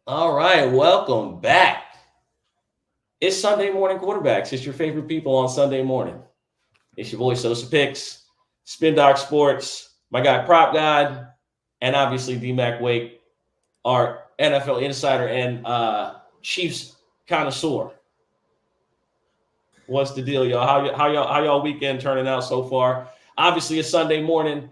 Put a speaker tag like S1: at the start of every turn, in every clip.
S1: All right, welcome back. It's Sunday morning quarterbacks. It's your favorite people on Sunday morning. It's your boy Sosa Picks, Spin Doc Sports, my guy Prop God, and obviously D Mac Wake, our NFL insider and Chiefs connoisseur. What's the deal, y'all? How y'all weekend turning out so far? Obviously, it's Sunday morning.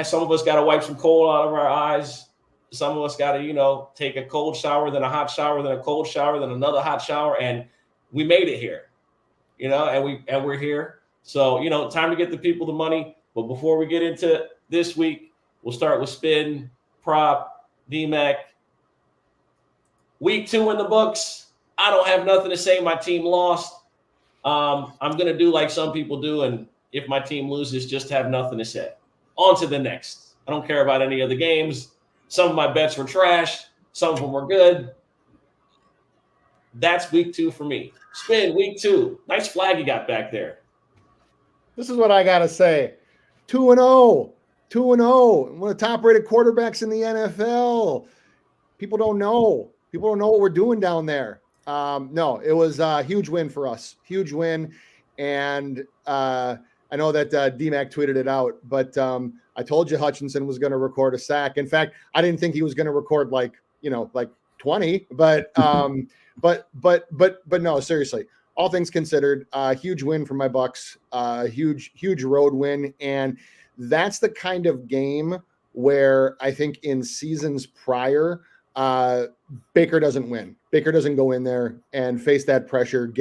S1: Some of us got to wipe some cold out of our eyes. Some of us got to, take a cold shower, then a hot shower, then a cold shower, then another hot shower, and we made it here. And we're here. So time to get the people the money. But before we get into this week, we'll start with spin, prop, DMAC. Week 2 in the books. I don't have nothing to say. My team lost. I'm gonna do like some people do, and if my team loses, just have nothing to say. On to the next. I don't care about any of the games. Some of my bets were trash. Some of them were good. That's week 2 for me. Spin week 2. Nice flag you got back there.
S2: This is what I gotta say: 2-0, 2-0. One of the top-rated quarterbacks in the NFL. People don't know. People don't know what we're doing down there. No, it was a huge win for us. Huge win. And I know that DMAC tweeted it out, but I told you Hutchinson was going to record a sack. In fact, I didn't think he was going to record like 20, but no, seriously, all things considered, huge win for my Bucks, huge road win. And that's the kind of game where I think in seasons prior, Baker doesn't win. Baker doesn't go in there and face that pressure,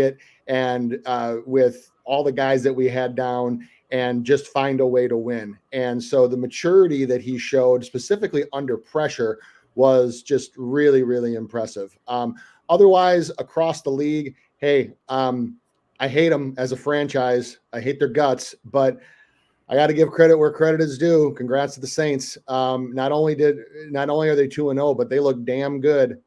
S2: with all the guys that we had down and just find a way to win. And so the maturity that he showed specifically under pressure was just really, really impressive. Otherwise, across the league, hey, I hate them as a franchise. I hate their guts, but I got to give credit where credit is due. Congrats to the Saints. Not only are they 2-0, but they look damn good.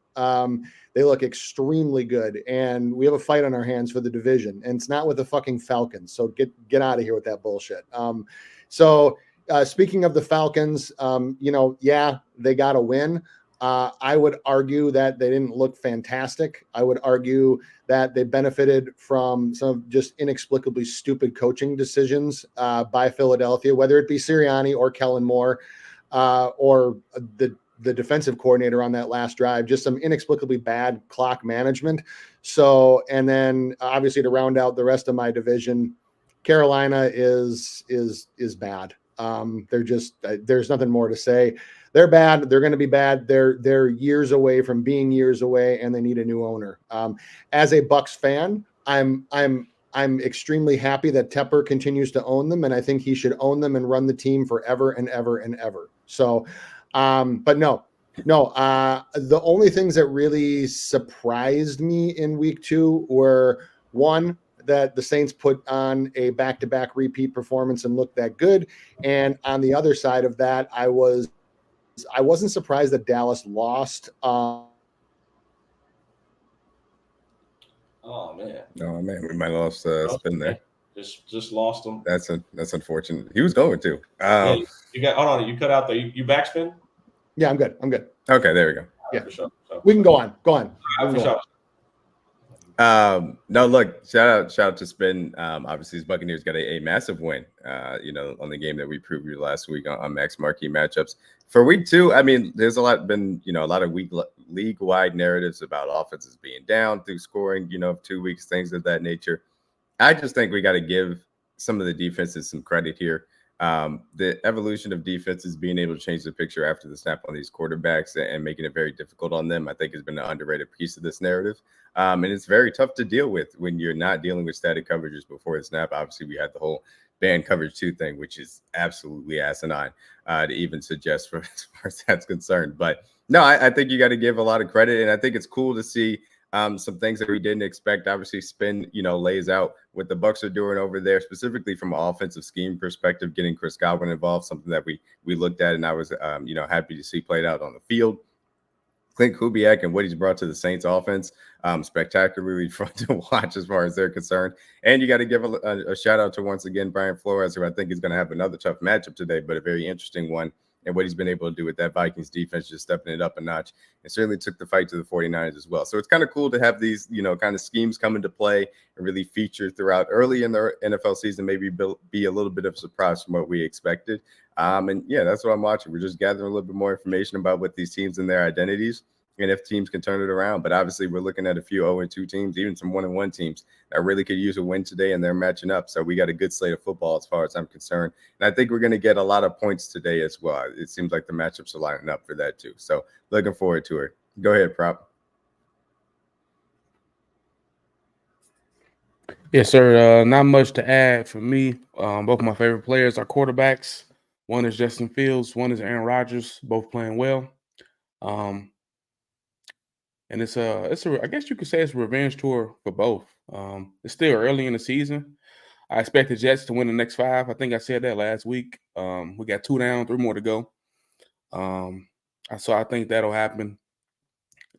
S2: They look extremely good, and we have a fight on our hands for the division, and it's not with the fucking Falcons. So get out of here with that bullshit. Speaking of the Falcons, they got a win. I would argue that they didn't look fantastic. I would argue that they benefited from some just inexplicably stupid coaching decisions by Philadelphia, whether it be Sirianni or Kellen Moore or the defensive coordinator on that last drive, just some inexplicably bad clock management. So, and then obviously to round out the rest of my division, Carolina is bad. There's nothing more to say. They're bad. They're going to be bad. They're years away from being years away, and they need a new owner. As a Bucks fan, I'm extremely happy that Tepper continues to own them, and I think he should own them and run the team forever and ever and ever. So, but no. The only things that really surprised me in week 2 were, one, that the Saints put on a back-to-back repeat performance and looked that good, and on the other side of that, I wasn't surprised that Dallas lost.
S1: Oh
S3: man, we might have lost Spin there.
S1: Just lost him.
S3: That's unfortunate. He was going to.
S1: You got. Hold on. You cut out the. You backspin.
S2: Yeah, I'm good.
S3: Okay, there we go.
S2: Yeah, for sure. We can go on. Go on.
S1: For sure.
S3: No, look, shout out to Spin. Obviously, his Buccaneers got a massive win, on the game that we previewed last week on Max Marquee matchups. For week 2, I mean, there's a lot of league-wide narratives about offenses being down through scoring, 2 weeks, things of that nature. I just think we got to give some of the defenses some credit here. The evolution of defenses being able to change the picture after the snap on these quarterbacks and making it very difficult on them, I think has been an underrated piece of this narrative. And it's very tough to deal with when you're not dealing with static coverages before the snap. Obviously, we had the whole band coverage 2 thing, which is absolutely asinine to even suggest as far as that's concerned. But no, I think you got to give a lot of credit. And I think it's cool to see some things that we didn't expect. Obviously, Spin, lays out what the Bucs are doing over there, specifically from an offensive scheme perspective, getting Chris Godwin involved, something that we looked at and I was, happy to see played out on the field. Clint Kubiak and what he's brought to the Saints offense, spectacularly fun to watch as far as they're concerned. And you got to give a shout out to, once again, Brian Flores, who I think is going to have another tough matchup today, but a very interesting one and what he's been able to do with that Vikings defense, just stepping it up a notch, and certainly took the fight to the 49ers as well. So it's kind of cool to have these, kind of schemes come into play and really feature throughout early in the NFL season, maybe be a little bit of a surprise from what we expected. And yeah, that's what I'm watching. We're just gathering a little bit more information about what these teams and their identities, and if teams can turn it around. But obviously, we're looking at a few 0-2 teams, even some 1-1 teams that really could use a win today, and they're matching up. So we got a good slate of football as far as I'm concerned. And I think we're going to get a lot of points today as well. It seems like the matchups are lining up for that too. So looking forward to it. Go ahead, Prop.
S4: Yes, sir. Not much to add for me. Both of my favorite players are quarterbacks. One is Justin Fields. One is Aaron Rodgers. Both playing well. And it's I guess you could say it's a revenge tour for both. It's still early in the season. I expect the Jets to win the next 5. I think I said that last week. We got 2 down, 3 more to go. So I think that'll happen.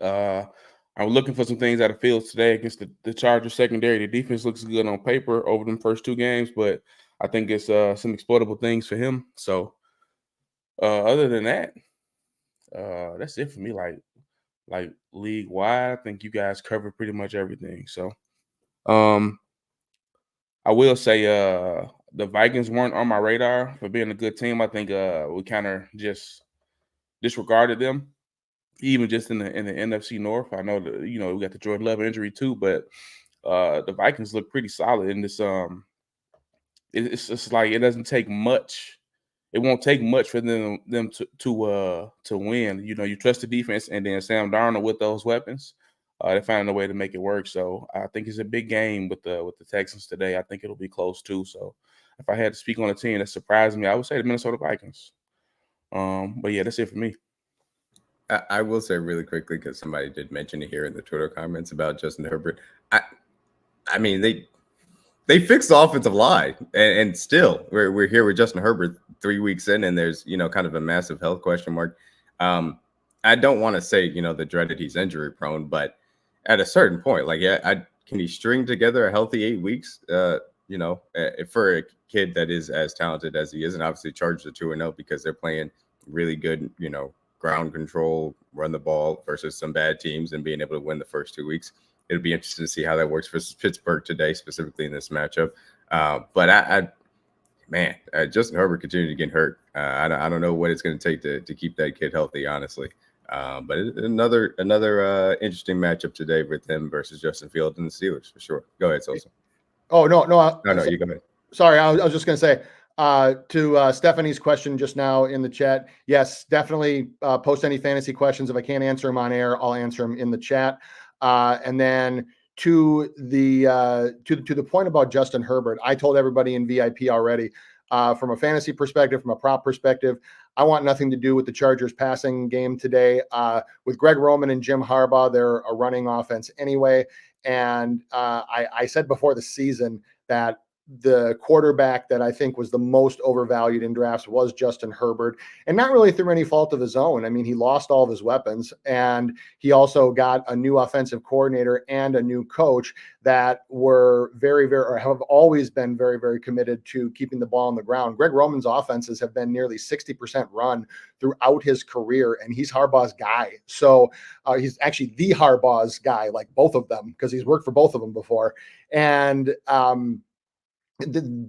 S4: I'm looking for some things out of Fields today against the Chargers secondary. The defense looks good on paper over them first 2 games, but I think it's some exploitable things for him. So other than that, that's it for me. Like league wide, I think you guys covered pretty much everything. So I will say the Vikings weren't on my radar for being a good team. I think we kind of just disregarded them, even just in the NFC North. I know that, we got the Jordan Love injury too, but the Vikings look pretty solid in this. It's just like it doesn't take much. It won't take much for them to win. You trust the defense, and then Sam Darnold with those weapons, they find a way to make it work. So I think it's a big game with the Texans today. I think it'll be close too. So if I had to speak on a team that surprised me, I would say the Minnesota Vikings. But yeah, that's it for me.
S3: I will say really quickly, because somebody did mention it here in the Twitter comments about Justin Herbert. I mean, they fixed the offensive line, and still we're here with Justin Herbert 3 weeks in, and there's kind of a massive health question mark. I don't want to say the dreaded he's injury prone, but at a certain point, can he string together a healthy 8 weeks? For a kid that is as talented as he is, and obviously Chargers are 2-0 because they're playing really good, ground control, run the ball versus some bad teams, and being able to win the first 2 weeks. It'll be interesting to see how that works for Pittsburgh today, specifically in this matchup. But Justin Herbert continued to get hurt. I don't know what it's going to take to keep that kid healthy, honestly. But another interesting matchup today with him versus Justin Fields and the Steelers for sure. Go ahead, Sosa.
S2: Oh no,
S3: You go ahead.
S2: Sorry, I was just going to say to Stephanie's question just now in the chat. Yes, definitely post any fantasy questions. If I can't answer them on air, I'll answer them in the chat. And then to the point about Justin Herbert, I told everybody in VIP already, from a fantasy perspective, from a prop perspective, I want nothing to do with the Chargers passing game today. With Greg Roman and Jim Harbaugh, they're a running offense anyway. And I said before the season that the quarterback that I think was the most overvalued in drafts was Justin Herbert, and not really through any fault of his own. I mean, he lost all of his weapons, and he also got a new offensive coordinator and a new coach that were very, very, or have always been very, very committed to keeping the ball on the ground. Greg Roman's offenses have been nearly 60% run throughout his career, and he's Harbaugh's guy. So he's actually the Harbaugh's guy, like both of them, because he's worked for both of them before. And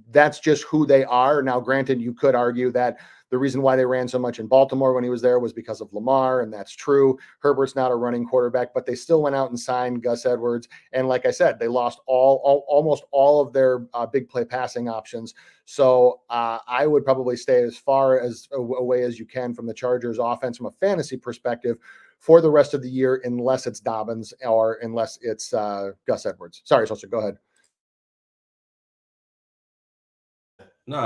S2: that's just who they are. Now, granted, you could argue that the reason why they ran so much in Baltimore when he was there was because of Lamar, and that's true. Herbert's not a running quarterback, but they still went out and signed Gus Edwards. And like I said, they lost almost all of their big play passing options. So I would probably stay as far as away as you can from the Chargers offense from a fantasy perspective for the rest of the year, unless it's Dobbins or unless it's Gus Edwards. Sorry, Sosa, go ahead.
S1: No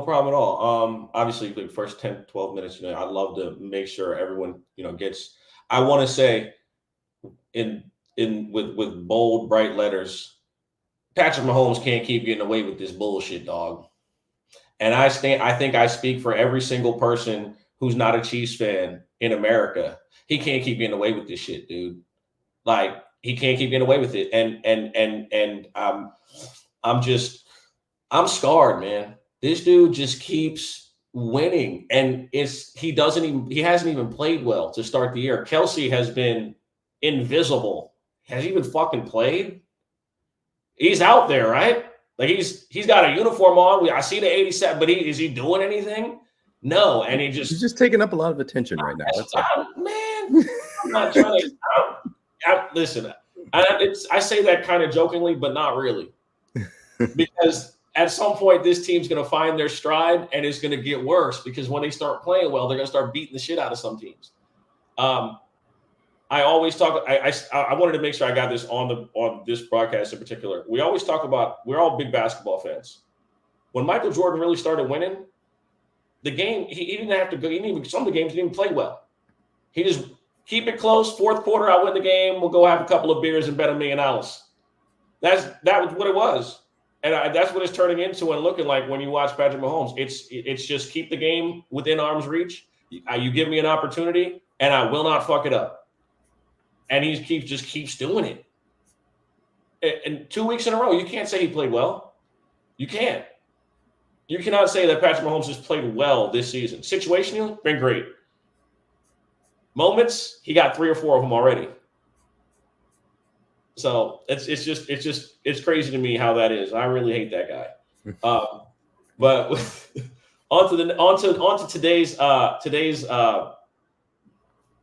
S1: problem at all. Obviously, the first 10, 12 minutes, I love to make sure everyone, gets. I want to say, with bold, bright letters, Patrick Mahomes can't keep getting away with this bullshit, dog. And I think I speak for every single person who's not a Chiefs fan in America. He can't keep getting away with this shit, dude. Like, he can't keep getting away with it. And I'm scarred, man. This dude just keeps winning, and he hasn't even played well to start the year. Kelsey has been invisible. Has he even fucking played? He's out there, right? Like he's got a uniform on. I see the 87, but is he doing anything? No, and he's
S3: just taking up a lot of attention right now. That's
S1: man. I'm not trying to listen. I say that kind of jokingly, but not really, because at some point this team's going to find their stride, and it's going to get worse because when they start playing well, they're going to start beating the shit out of some teams. I always talk. I wanted to make sure I got this on this broadcast in particular. We always talk about, we're all big basketball fans. When Michael Jordan really started winning, the game he didn't have to go. Some of the games didn't even play well. He just keep it close. Fourth quarter, I win the game. We'll go have a couple of beers and bet $1 million. That was what it was, and that's what it's turning into and looking like when you watch Patrick Mahomes. It's just keep the game within arm's reach. You give me an opportunity, and I will not fuck it up. And he just keeps doing it. And 2 weeks in a row, you can't say he played well. You can't. You cannot say that Patrick Mahomes has played well this season. Situationally, been great. Moments, he got 3 or 4 of them already. So it's crazy to me how that is. I really hate that guy. But on to today's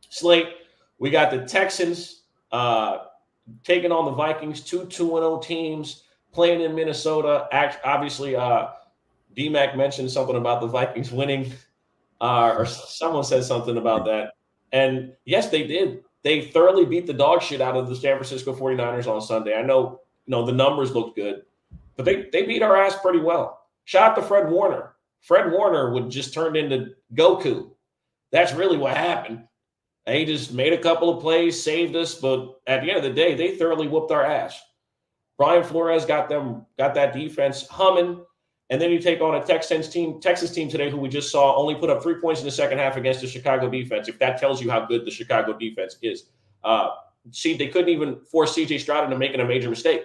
S1: slate. We got the Texans taking on the Vikings, 2-2-0 teams playing in Minnesota. Obviously, D-Mac mentioned something about the Vikings winning, or someone said something about that. And yes, they did. They thoroughly beat the dog shit out of the San Francisco 49ers on Sunday. I know, the numbers looked good, but they beat our ass pretty well. Shout out to Fred Warner. Fred Warner would just turned into Goku. That's really what happened. And he just made a couple of plays, saved us, but at the end of the day, they thoroughly whooped our ass. Brian Flores got that defense humming, and then you take on a Texans team today who we just saw only put up 3 points in the second half against the Chicago defense. If that tells you how good the Chicago defense is, they couldn't even force C.J. Stroud into making a major mistake,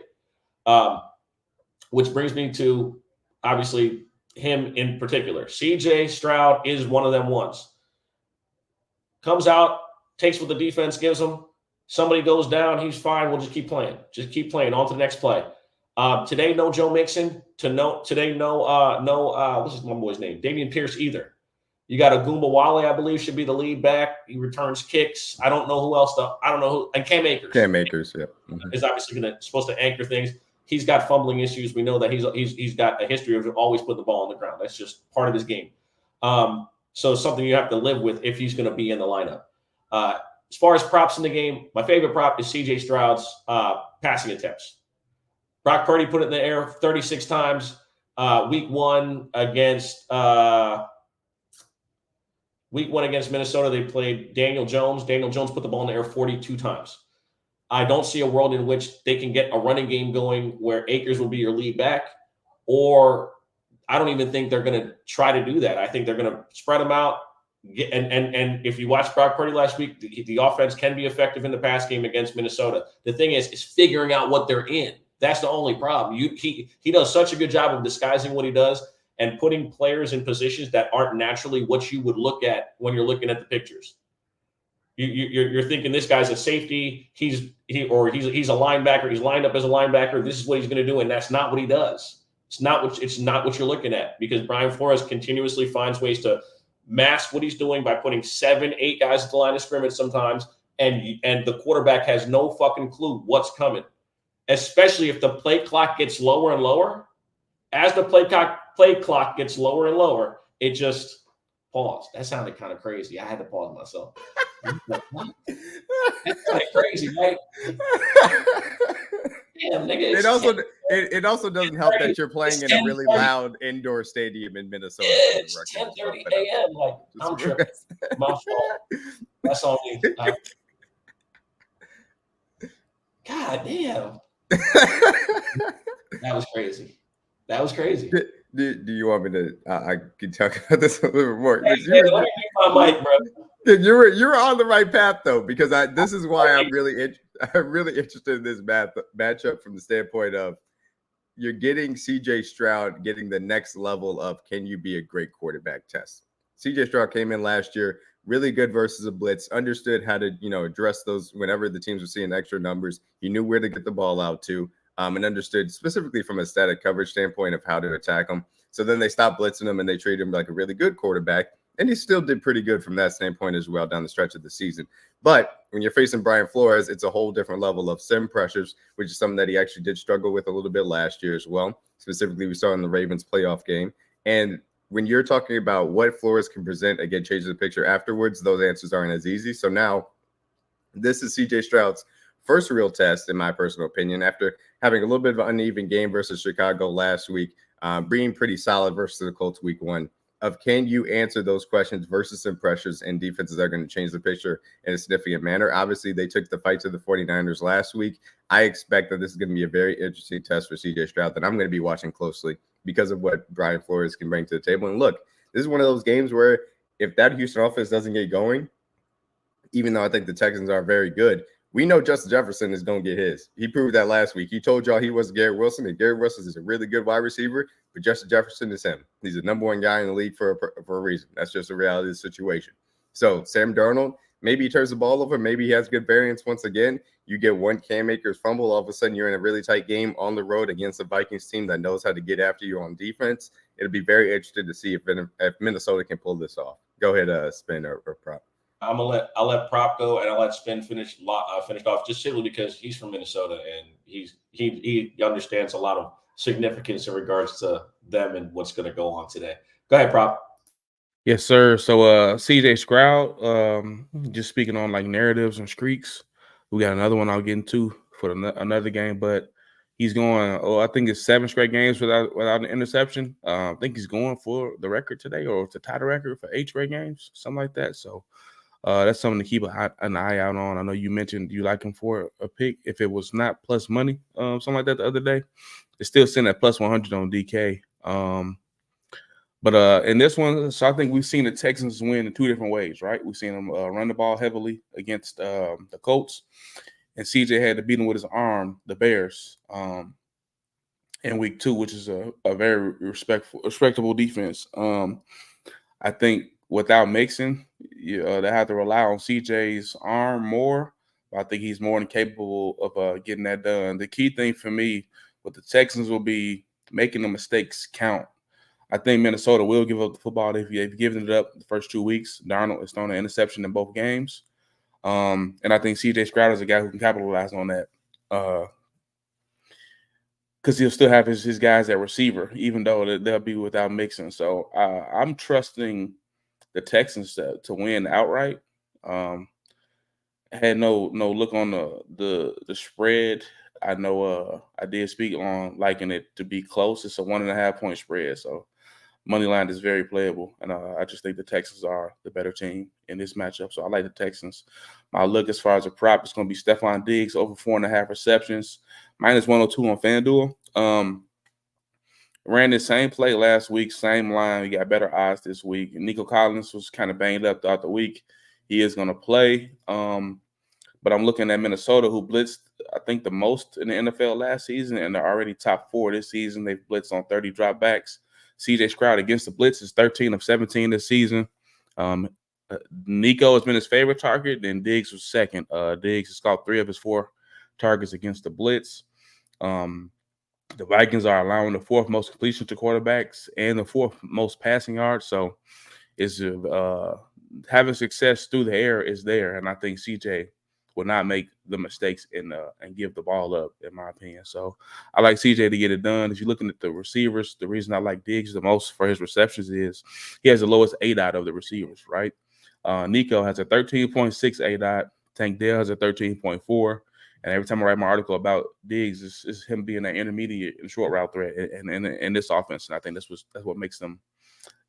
S1: which brings me to obviously him in particular. C.J. Stroud is one of them ones. Comes out, takes what the defense gives him. Somebody goes down, he's fine. We'll just keep playing. Just keep playing. On to the next play. Today, no Joe Mixon. Today, no what's his one boy's name? Damian Pierce either. You got Agumba Wale, I believe, should be the lead back. He returns kicks. I don't know who else though. I don't know who. And Cam Akers.
S3: Yeah. Mm-hmm.
S1: Is obviously supposed to anchor things. He's got fumbling issues. We know that he's got a history of always putting the ball on the ground. That's just part of his game. So something you have to live with if he's going to be in the lineup. As far as props in the game, my favorite prop is C.J. Stroud's passing attempts. Brock Purdy put it in the air 36 times. Week one against Minnesota, they played Daniel Jones. Daniel Jones put the ball in the air 42 times. I don't see a world in which they can get a running game going where Akers will be your lead back, or I don't even think they're going to try to do that. I think they're going to spread them out. And if you watched Brock Purdy last week, the offense can be effective in the pass game against Minnesota. The thing is figuring out what they're in. That's the only problem. He does such a good job of disguising what he does and putting players in positions that aren't naturally what you would look at when you're looking at the pictures. You're thinking this guy's a safety. He's a linebacker. He's lined up as a linebacker. This is what he's going to do, and that's not what he does. It's not what you're looking at, because Brian Flores continuously finds ways to mask what he's doing by putting 7-8 guys at the line of scrimmage sometimes, and the quarterback has no fucking clue what's coming, especially if the play clock gets lower and lower. As the play clock gets lower and lower, it just pause. That sounded kind of crazy. I had to pause myself. Like, what? That's kind of crazy, right? Damn, nigga,
S3: it also doesn't help that you're playing in a really loud indoor stadium in Minnesota.
S1: It's 10:30 a.m. Like, I'm tripping. My fault. That's on me. God damn. That was crazy.
S3: Do you want me to? I can talk about this a little bit more.
S1: Hey, let me mute my mic, bro.
S3: You're on the right path though, because this is why I'm really interested in this matchup from the standpoint of you're getting CJ Stroud getting the next level of can you be a great quarterback test. CJ Stroud came in last year, really good versus a blitz, understood how to, address those whenever the teams were seeing extra numbers. He knew where to get the ball out to, and understood specifically from a static coverage standpoint of how to attack him. So then they stopped blitzing him and they treated him like a really good quarterback. And he still did pretty good from that standpoint as well down the stretch of the season. But when you're facing Brian Flores, it's a whole different level of sim pressures, which is something that he actually did struggle with a little bit last year as well. Specifically, we saw in the Ravens playoff game. And when you're talking about what Flores can present, again, changes the picture afterwards, those answers aren't as easy. So now this is CJ Stroud's first real test, in my personal opinion, after having a little bit of an uneven game versus Chicago last week, being pretty solid versus the Colts week 1. Of can you answer those questions versus some pressures and defenses that are going to change the picture in a significant manner? Obviously, they took the fight to the 49ers last week. I expect that this is going to be a very interesting test for CJ Stroud that I'm going to be watching closely because of what Brian Flores can bring to the table. And look, this is one of those games where if that Houston offense doesn't get going, even though I think the Texans are very good, we know Justin Jefferson is going to get his. He proved that last week. He told y'all he was Garrett Wilson, and Garrett Wilson is a really good wide receiver, but Justin Jefferson is him. He's the number 1 guy in the league for a reason. That's just the reality of the situation. So Sam Darnold, maybe he turns the ball over. Maybe he has good variance once again. You get one Cam Akers fumble, all of a sudden you're in a really tight game on the road against a Vikings team that knows how to get after you on defense. It'll be very interesting to see if Minnesota can pull this off. Go ahead, Spin or Prop.
S1: I'll let Prop go, and I'll let Spin finish off just simply because he's from Minnesota and he understands a lot of significance in regards to them and what's going to go on today. Go ahead, Prop.
S4: Yes, sir. So CJ Stroud, just speaking on like narratives and streaks, we got another one I'll get into for another game, but he's going, I think it's 7 straight games without an interception. I think he's going for the record today or to tie the record for 8 straight games, something like that. So that's something to keep an eye out on. I know you mentioned you like him for a pick. If it was not plus money, something like that the other day, it's still sitting at plus 100 on DK. But in this one, so I think we've seen the Texans win in 2 different ways, right? We've seen them run the ball heavily against the Colts, and CJ had to beat them with his arm, the Bears, in week 2, which is a very respectable defense. I think without Mixon, they have to rely on CJ's arm more. I think he's more than capable of getting that done. The key thing for me with the Texans will be making the mistakes count. I think Minnesota will give up the football. They've given it up the first 2 weeks. Darnold has thrown an interception in both games. And I think CJ Stroud is a guy who can capitalize on that because he'll still have his guys at receiver, even though they'll be without Mixon. So I'm trusting the Texans to win outright. I had no look on the spread. I know I did speak on liking it to be close. It's a 1.5 point spread, so money line is very playable, and I just think the Texans are the better team in this matchup. So I like the Texans. My look as far as a prop is going to be Stephon Diggs over 4.5 receptions, minus 102 on FanDuel. Ran the same play last week, same line. We got better odds this week. And Nico Collins was kind of banged up throughout the week. He is going to play. But I'm looking at Minnesota, who blitzed, I think, the most in the NFL last season, and they're already top 4 this season. They've blitzed on 30 dropbacks. CJ Stroud against the blitz is 13 of 17 this season. Nico has been his favorite target, and Diggs was second. Diggs has caught 3 of his 4 targets against the blitz. The Vikings are allowing the 4th most completion to quarterbacks and the 4th most passing yards. So it's having success through the air is there, and I think CJ will not make the mistakes and give the ball up, in my opinion. So I like CJ to get it done. If you're looking at the receivers, the reason I like Diggs the most for his receptions is he has the lowest ADOT of the receivers, right? Nico has a 13.6 ADOT. Tank Dell has a 13.4. And every time I write my article about Diggs, it's him being an intermediate and short route threat in this offense. And I think that's what makes them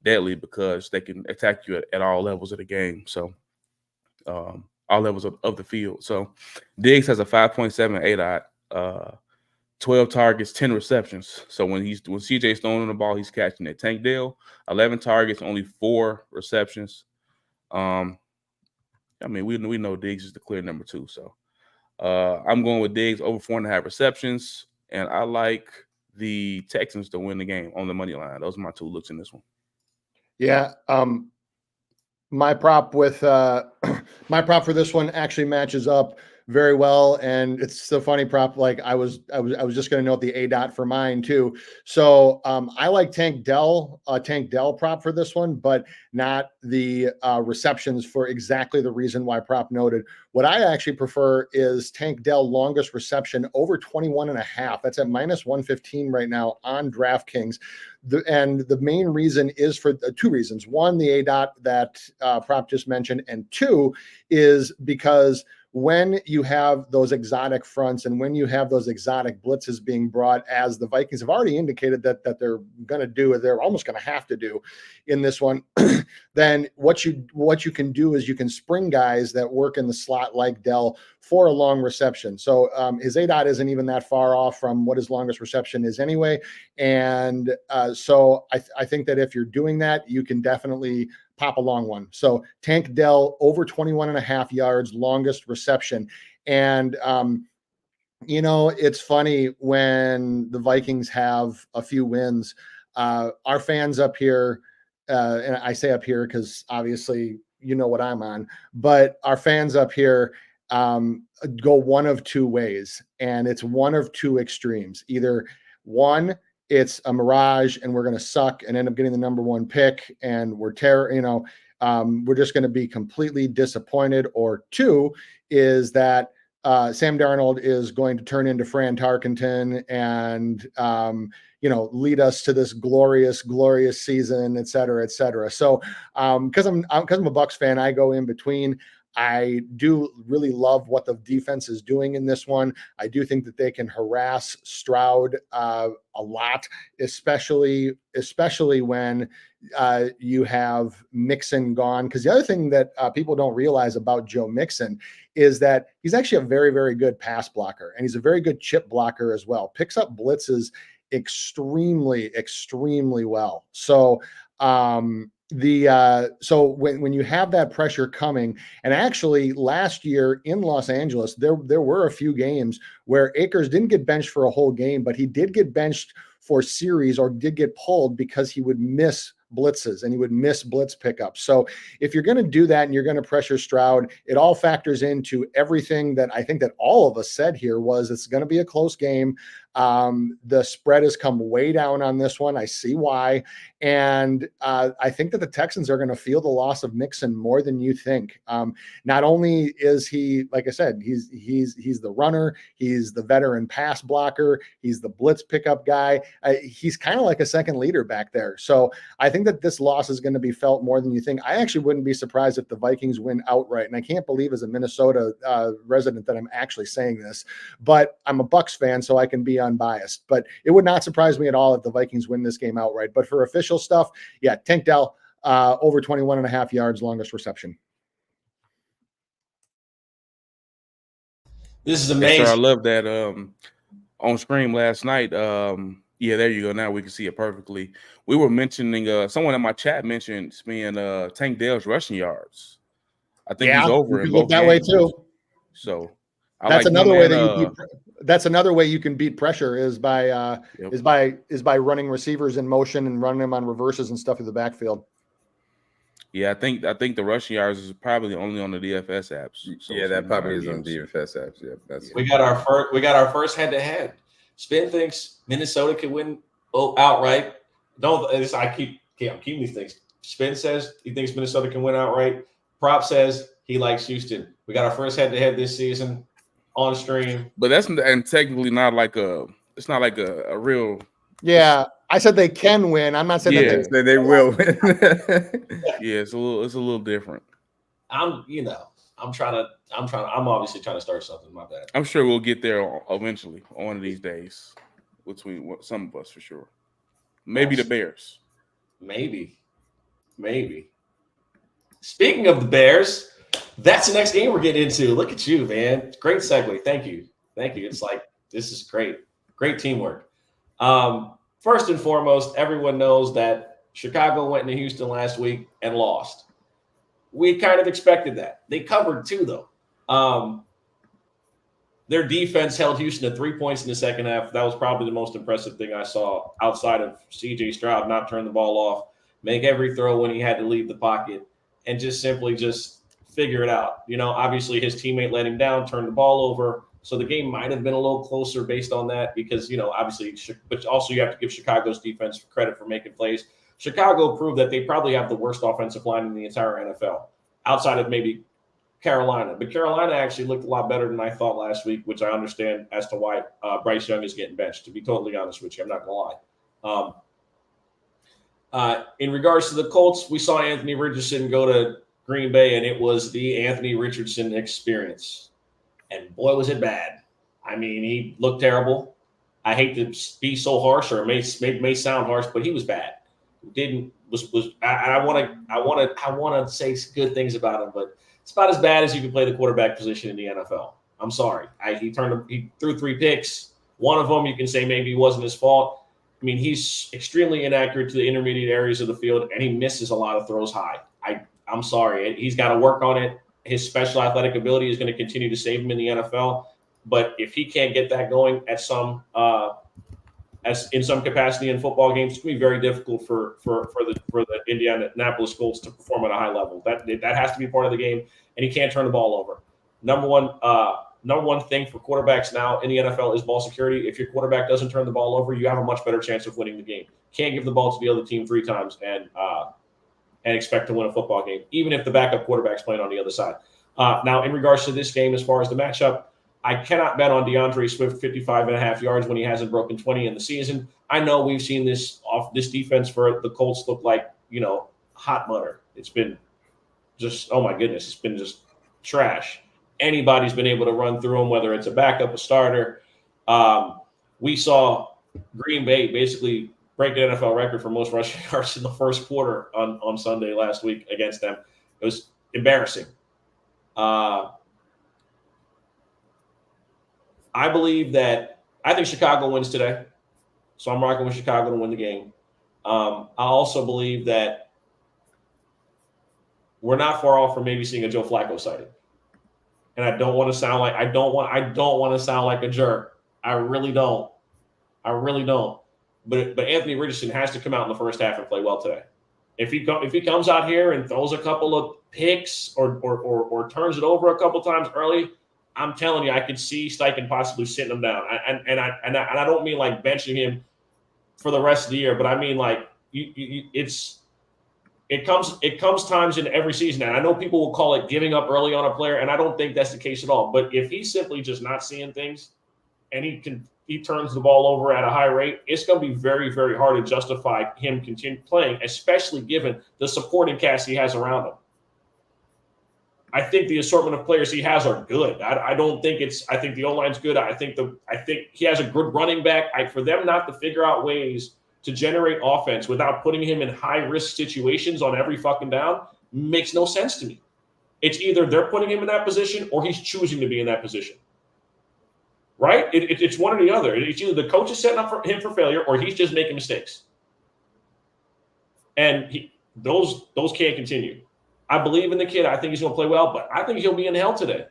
S4: deadly, because they can attack you at all levels of the game. So all levels of the field. So Diggs has a 5.7 ADOT, 12 targets, 10 receptions. So when CJ's throwing the ball, he's catching it. Tank Dell, 11 targets, only 4 receptions. I mean, we know Diggs is the clear number 2. So I'm going with Diggs over 4.5 receptions, and I like the Texans to win the game on the money line. Those are my 2 looks in this one.
S2: Yeah. My prop with my prop for this one actually matches up very well, and it's the funny prop. Like I was just going to note the A for mine too. So I like Tank Dell prop for this one, but not the receptions for exactly the reason why prop noted. What I actually prefer is Tank Dell longest reception over 21.5. That's at -115 right now on DraftKings. And the main reason is for 2 reasons. One, the A that prop just mentioned, and 2 is because when you have those exotic fronts and when you have those exotic blitzes being brought, as the Vikings have already indicated that they're going to do, or they're almost going to have to do in this one, then what you can do is you can spring guys that work in the slot like Dell for a long reception. So his A isn't even that far off from what his longest reception is anyway. And so I think that if you're doing that, you can definitely pop a long one. So Tank Dell over 21.5 yards, longest reception. And, it's funny when the Vikings have a few wins, our fans up here, and I say up here because obviously you know what I'm on, but our fans up here go one of 2 ways, and it's one of 2 extremes. Either one, it's a mirage and we're going to suck and end up getting the number 1 pick and we're we're just going to be completely disappointed. Or 2 is that Sam Darnold is going to turn into Fran Tarkenton and lead us to this glorious season, et cetera, et cetera. So because I'm a Bucs fan, I go in between. I do really love what the defense is doing in this one. I do think that they can harass Stroud a lot, especially when you have Mixon gone. Because the other thing that people don't realize about Joe Mixon is that he's actually a very, very good pass blocker, and he's a very good chip blocker as well. Picks up blitzes extremely well. So so when you have that pressure coming, and actually last year in Los Angeles, there were a few games where Akers didn't get benched for a whole game, but he did get benched for series, or did get pulled because he would miss blitzes and he would miss blitz pickups. So if you're going to do that and you're going to pressure Stroud, it all factors into everything that I think that all of us said here was it's going to be a close game. The spread has come way down on this one. I see why. And I think that the Texans are going to feel the loss of Mixon more than you think. Not only is he, like I said, he's the runner, he's the veteran pass blocker, he's the blitz pickup guy. He's kind of like a second leader back there. So I think that this loss is going to be felt more than you think. I actually wouldn't be surprised if the Vikings win outright. And I can't believe as a Minnesota resident that I'm actually saying this, but I'm a Bucs fan, so I can be unbiased. But it would not surprise me at all if the Vikings win this game outright. But for official stuff, yeah, Tank Dell over 21.5 yards, longest reception.
S1: This is amazing.
S4: Yes, sir, I love that. On screen last night. Yeah, there you go. Now we can see it perfectly. We were mentioning someone in my chat mentioned being Tank Dell's rushing yards. I think he's over in both
S2: that
S4: games.
S2: way too.
S4: So
S2: that's another way that that's another way you can beat pressure is by running receivers in motion and running them on reverses and stuff in the backfield.
S4: Yeah, I think the rushing yards is probably only on the DFS apps.
S3: So yeah, that probably is on DFS apps. Yeah,
S1: we got our first head-to-head. Spin thinks Minnesota can win outright. I'm keeping these things. Spin says he thinks Minnesota can win outright. Prop says he likes Houston. We got our first head-to-head this season on stream.
S4: But that's technically not like it's not like a real.
S2: Yeah, I said they can win. I'm not saying that
S3: they will win.
S4: Yeah, it's a little different.
S1: I'm obviously trying to start something. My bad.
S4: I'm sure we'll get there eventually on one of these days between some of us for sure. Maybe the Bears. Maybe.
S1: Speaking of the Bears, that's the next game we're getting into. Look at you, man. Great segue. Thank you. It's like, this is great. Great teamwork. First and foremost, everyone knows that Chicago went into Houston last week and lost. We kind of expected that. They covered too, though. Their defense held Houston to 3 points in the second half. That was probably the most impressive thing I saw outside of C.J. Stroud not turn the ball off, make every throw when he had to leave the pocket, and just simply just figure it out. Obviously his teammate let him down, turned the ball over. So the game might have been a little closer based on that because, obviously, but also you have to give Chicago's defense credit for making plays. Chicago proved that they probably have the worst offensive line in the entire NFL, outside of maybe Carolina. But Carolina actually looked a lot better than I thought last week, which I understand as to why Bryce Young is getting benched, to be totally honest with you. I'm not going to lie. In regards to the Colts, we saw Anthony Richardson go to Green Bay, and it was the Anthony Richardson experience. And boy, was it bad. I mean, he looked terrible. I hate to be so harsh, or it may sound harsh, but he was bad. I want to say good things about him, but it's about as bad as you can play the quarterback position in the NFL. I'm sorry. He threw 3 picks. One of them you can say maybe wasn't his fault. I mean, he's extremely inaccurate to the intermediate areas of the field, and he misses a lot of throws high. I'm sorry. He's got to work on it. His special athletic ability is going to continue to save him in the NFL. But if he can't get that going at in some capacity in football games, it's going to be very difficult for the Indianapolis Colts to perform at a high level. That has to be part of the game, and he can't turn the ball over. Number one thing for quarterbacks now in the NFL is ball security. If your quarterback doesn't turn the ball over, you have a much better chance of winning the game. Can't give the ball to the other team 3 times and expect to win a football game, even if the backup quarterback's playing on the other side. Now, in regards to this game, as far as the matchup, I cannot bet on DeAndre Swift 55.5 yards when he hasn't broken 20 in the season. I know we've seen this defense for the Colts look like, hot butter. It's been just, oh my goodness, it's been just trash. Anybody's been able to run through them, whether it's a backup, a starter. We saw Green Bay basically break the NFL record for most rushing yards in the first quarter on Sunday last week against them. It was embarrassing. I think Chicago wins today, so I'm rocking with Chicago to win the game. I also believe that we're not far off from maybe seeing a Joe Flacco sighting. And I don't want to sound like a jerk. I really don't. But Anthony Richardson has to come out in the first half and play well today. If he comes out here and throws a couple of picks or turns it over a couple times early, I'm telling you, I could see Steichen possibly sitting him down. And I don't mean like benching him for the rest of the year, but I mean like it comes times in every season. And I know people will call it giving up early on a player, and I don't think that's the case at all. But if he's simply just not seeing things and he turns the ball over at a high rate, it's going to be very, very hard to justify him continue playing, especially given the supporting cast he has around him. I think the assortment of players he has are good. I think the O-line's good. I think he has a good running back. For them not to figure out ways to generate offense without putting him in high-risk situations on every fucking down makes no sense to me. It's either they're putting him in that position or he's choosing to be in that position. Right? It's one or the other. It's either the coach is setting up him for failure or he's just making mistakes. And those can't continue. I believe in the kid. I think he's going to play well, but I think he'll be in hell today.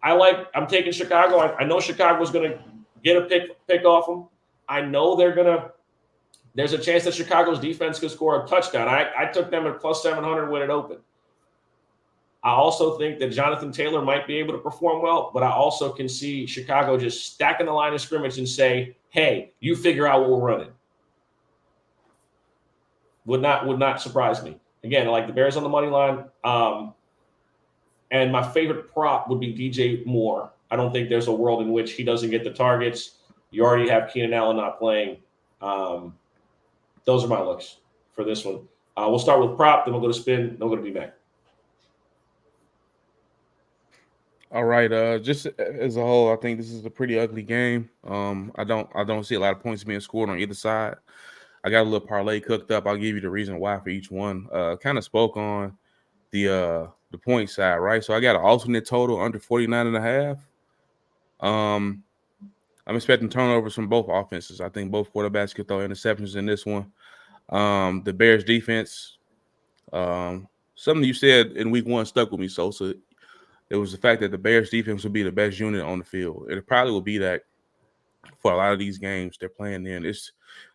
S1: I'm taking Chicago. I know Chicago's going to get a pick off them. I know there's a chance that Chicago's defense could score a touchdown. I took them at plus 700 when it opened. I also think that Jonathan Taylor might be able to perform well, but I also can see Chicago just stacking the line of scrimmage and say, hey, you figure out what we're running. Would not surprise me. Again, I like the Bears on the money line. And my favorite prop would be DJ Moore. I don't think there's a world in which he doesn't get the targets. You already have Keenan Allen not playing. Those are my looks for this one. We'll start with prop, then we'll go to spin, then we'll go to B-Mac.
S4: All right. Just as a whole, I think this is a pretty ugly game. I don't see a lot of points being scored on either side. I got a little parlay cooked up. I'll give you the reason why for each one. Kind of spoke on the point side, right? So I got an alternate total under 49.5. I'm expecting turnovers from both offenses. I think both quarterbacks could throw interceptions in this one. The Bears defense, something you said in week 1 stuck with me, Sosa. It was the fact that the Bears defense would be the best unit on the field. It probably will be that for a lot of these games they're playing in. It's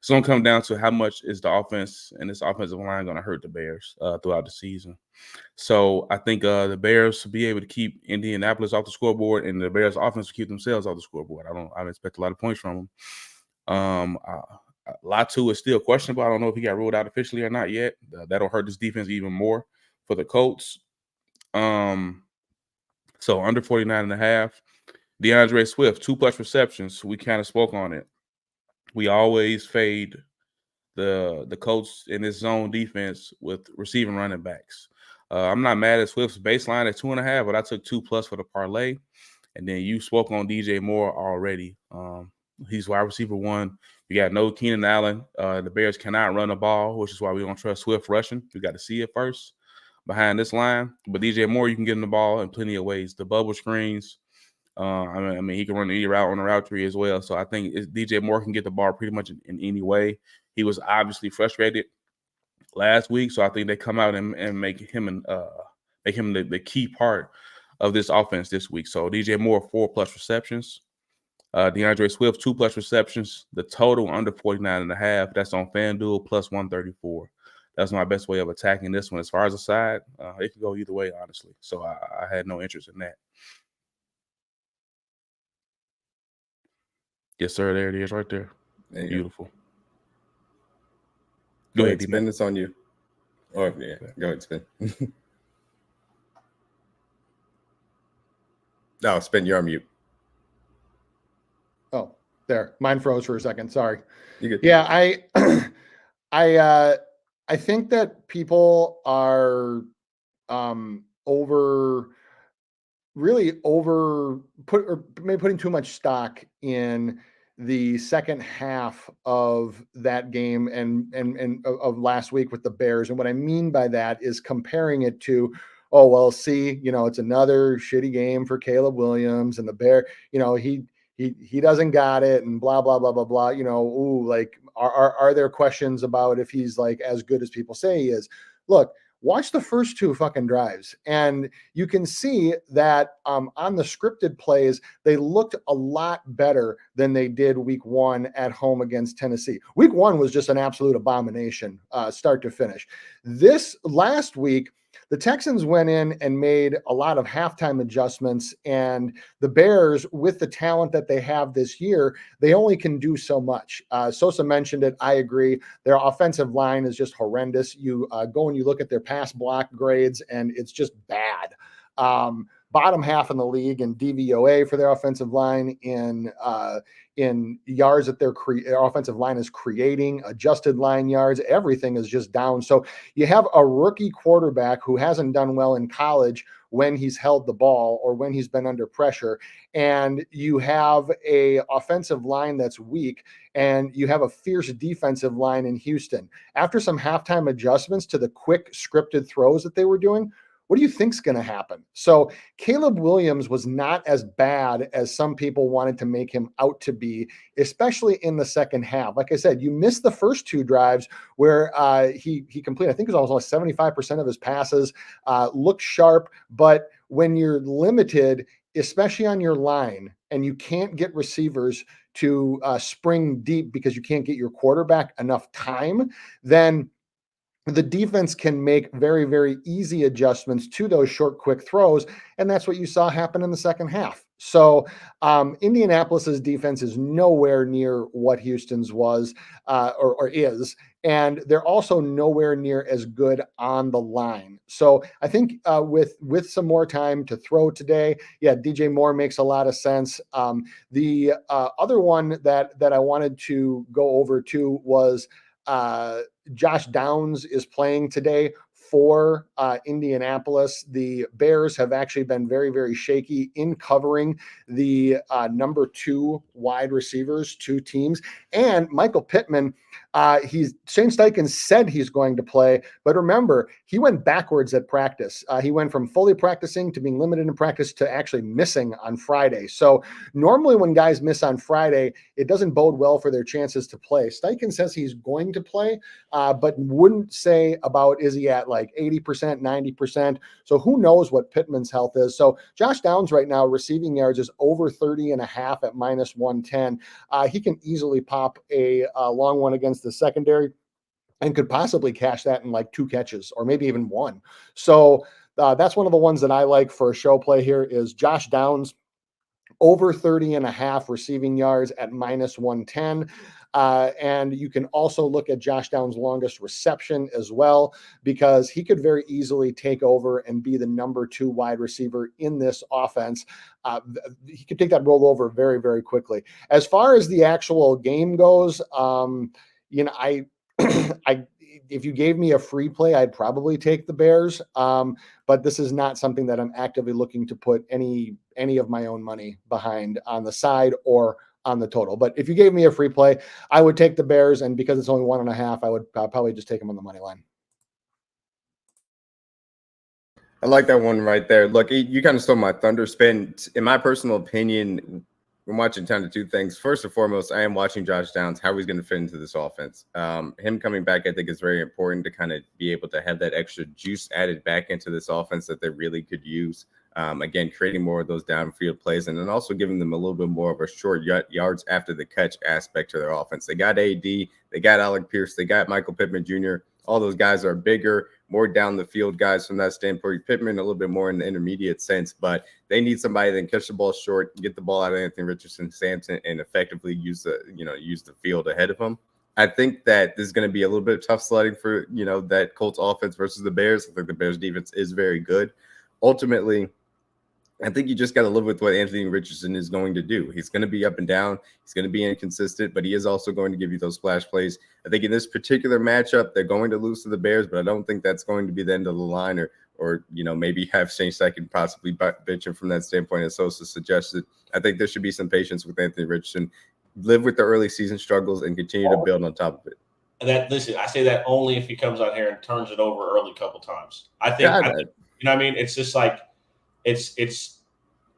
S4: going to come down to how much is the offense and this offensive line going to hurt the Bears throughout the season. So I think the Bears will be able to keep Indianapolis off the scoreboard, and the Bears offense will keep themselves off the scoreboard. I don't expect a lot of points from them. Latu is still questionable. I don't know if he got ruled out officially or not yet. That'll hurt this defense even more for the Colts. So under 49.5. DeAndre Swift, 2+ receptions. We kind of spoke on it. We always fade the Colts in this zone defense with receiving running backs. I'm not mad at Swift's baseline at 2.5, but I took 2+ for the parlay. And then you spoke on DJ Moore already. He's wide receiver 1. You got no Keenan Allen. The Bears cannot run the ball, which is why we don't trust Swift rushing. We got to see it first behind this line. But DJ Moore, you can get him the ball in plenty of ways. The bubble screens. I mean, he can run any route on the route tree as well. So I think DJ Moore can get the ball pretty much in any way. He was obviously frustrated last week, so I think they come out and make him the key part of this offense this week. So DJ Moore, 4+ receptions. DeAndre Swift, 2+ receptions. The total under 49.5. That's on FanDuel plus 134. That's my best way of attacking this one. As far as the side, it could go either way, honestly. So I had no interest in that. Yes, sir. There it is right there. Beautiful.
S3: Go ahead, Spin. It's on you. Or yeah, go ahead, Spin. No, Spin, you're on mute.
S2: Oh, there. Mine froze for a second. Sorry.
S3: You good?
S2: Yeah, I think that people are putting too much stock in the second half of that game and of last week with the Bears. And what I mean by that is comparing it to, oh, well, see, it's another shitty game for Caleb Williams and the Bear, he doesn't got it and blah, blah, blah, blah, blah, like, are there questions about if he's like as good as people say he is? Look, watch the first 2 fucking drives, and you can see that on the scripted plays, they looked a lot better than they did week 1 at home against Tennessee. Week 1 was just an absolute abomination, start to finish. This last week, the Texans went in and made a lot of halftime adjustments, and the Bears, with the talent that they have this year, they only can do so much. Sosa mentioned it. I agree. Their offensive line is just horrendous. You go and you look at their pass block grades, and it's just bad. Bottom half in the league in DVOA for their offensive line, in yards that their offensive line is creating, adjusted line yards, everything is just down. So you have a rookie quarterback who hasn't done well in college when he's held the ball or when he's been under pressure, and you have a offensive line that's weak, and you have a fierce defensive line in Houston. After some halftime adjustments to the quick scripted throws that they were doing, what do you think's going to happen? So Caleb Williams was not as bad as some people wanted to make him out to be, especially in the second half. Like I said, you missed the first 2 drives where he completed, I think it was almost 75% of his passes, looked sharp. But when you're limited, especially on your line, and you can't get receivers to spring deep because you can't get your quarterback enough time, then the defense can make very, very easy adjustments to those short, quick throws. And that's what you saw happen in the second half. So Indianapolis's defense is nowhere near what Houston's was or is. And they're also nowhere near as good on the line. So I think with some more time to throw today, yeah, DJ Moore makes a lot of sense. The other one that I wanted to go over to was Josh Downs is playing today for Indianapolis. The Bears have actually been very, very shaky in covering the number 2 wide receivers, 2 teams. And Michael Pittman, Shane Steichen said he's going to play, but remember, he went backwards at practice. He went from fully practicing to being limited in practice to actually missing on Friday. So normally when guys miss on Friday, it doesn't bode well for their chances to play. Steichen says he's going to play, but wouldn't say about is he at like like 80%, 90%. So who knows what Pittman's health is. So Josh Downs right now, receiving yards is over 30.5 at minus 110. He can easily pop a long one against the secondary and could possibly cash that in like 2 catches or maybe even 1. So that's one of the ones that I like for a show play here is Josh Downs over 30.5 receiving yards at minus 110. And you can also look at Josh Downs' longest reception as well, because he could very easily take over and be the number 2 wide receiver in this offense. He could take that role over very, very quickly. As far as the actual game goes, I if you gave me a free play, I'd probably take the Bears. But this is not something that I'm actively looking to put any of my own money behind on the side or on the total. But if you gave me a free play, I would take the Bears. And because it's only 1.5, I would probably just take them on the money line.
S3: I like that one right there. Look, you kind of stole my thunder. Spin. In my personal opinion, I'm watching kind of 2 things. First and foremost, I am watching Josh Downs, how he's going to fit into this offense. Him coming back, I think, is very important to kind of be able to have that extra juice added back into this offense that they really could use. Again, creating more of those downfield plays and then also giving them a little bit more of a short yards after the catch aspect to their offense. They got AD, they got Alec Pierce, they got Michael Pittman Jr. All those guys are bigger, more down the field guys from that standpoint. Pittman a little bit more in the intermediate sense, but they need somebody that can catch the ball short, get the ball out of Anthony Richardson, Sampson, and effectively use the field ahead of him. I think that this is going to be a little bit of tough sledding for that Colts offense versus the Bears. I think the Bears defense is very good. Ultimately, I think you just got to live with what Anthony Richardson is going to do. He's going to be up and down. He's going to be inconsistent, but he is also going to give you those splash plays. I think in this particular matchup, they're going to lose to the Bears, but I don't think that's going to be the end of the line or maybe have Shane Steichen possibly bench him from that standpoint, as Sosa suggested. I think there should be some patience with Anthony Richardson, live with the early season struggles, and continue to build on top of it.
S1: Listen, I say that only if he comes out here and turns it over early a couple times. I think you know what I mean? It's just like, it's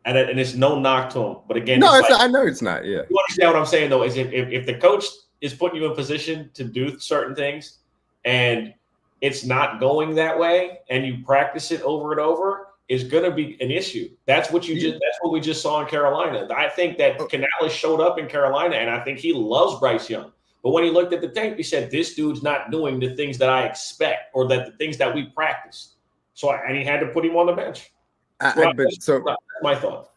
S1: and it's no knock to him, but again,
S3: I know it's not. Yeah,
S1: you understand what I'm saying though? Is if the coach is putting you in position to do certain things, and it's not going that way, and you practice it over and over, is going to be an issue. That's what that's what we just saw in Carolina. I think that Canales showed up in Carolina, and I think he loves Bryce Young. But when he looked at the tape, he said, "This dude's not doing the things that I expect, or that the things that we practice." And he had to put him on the bench. That's my thought.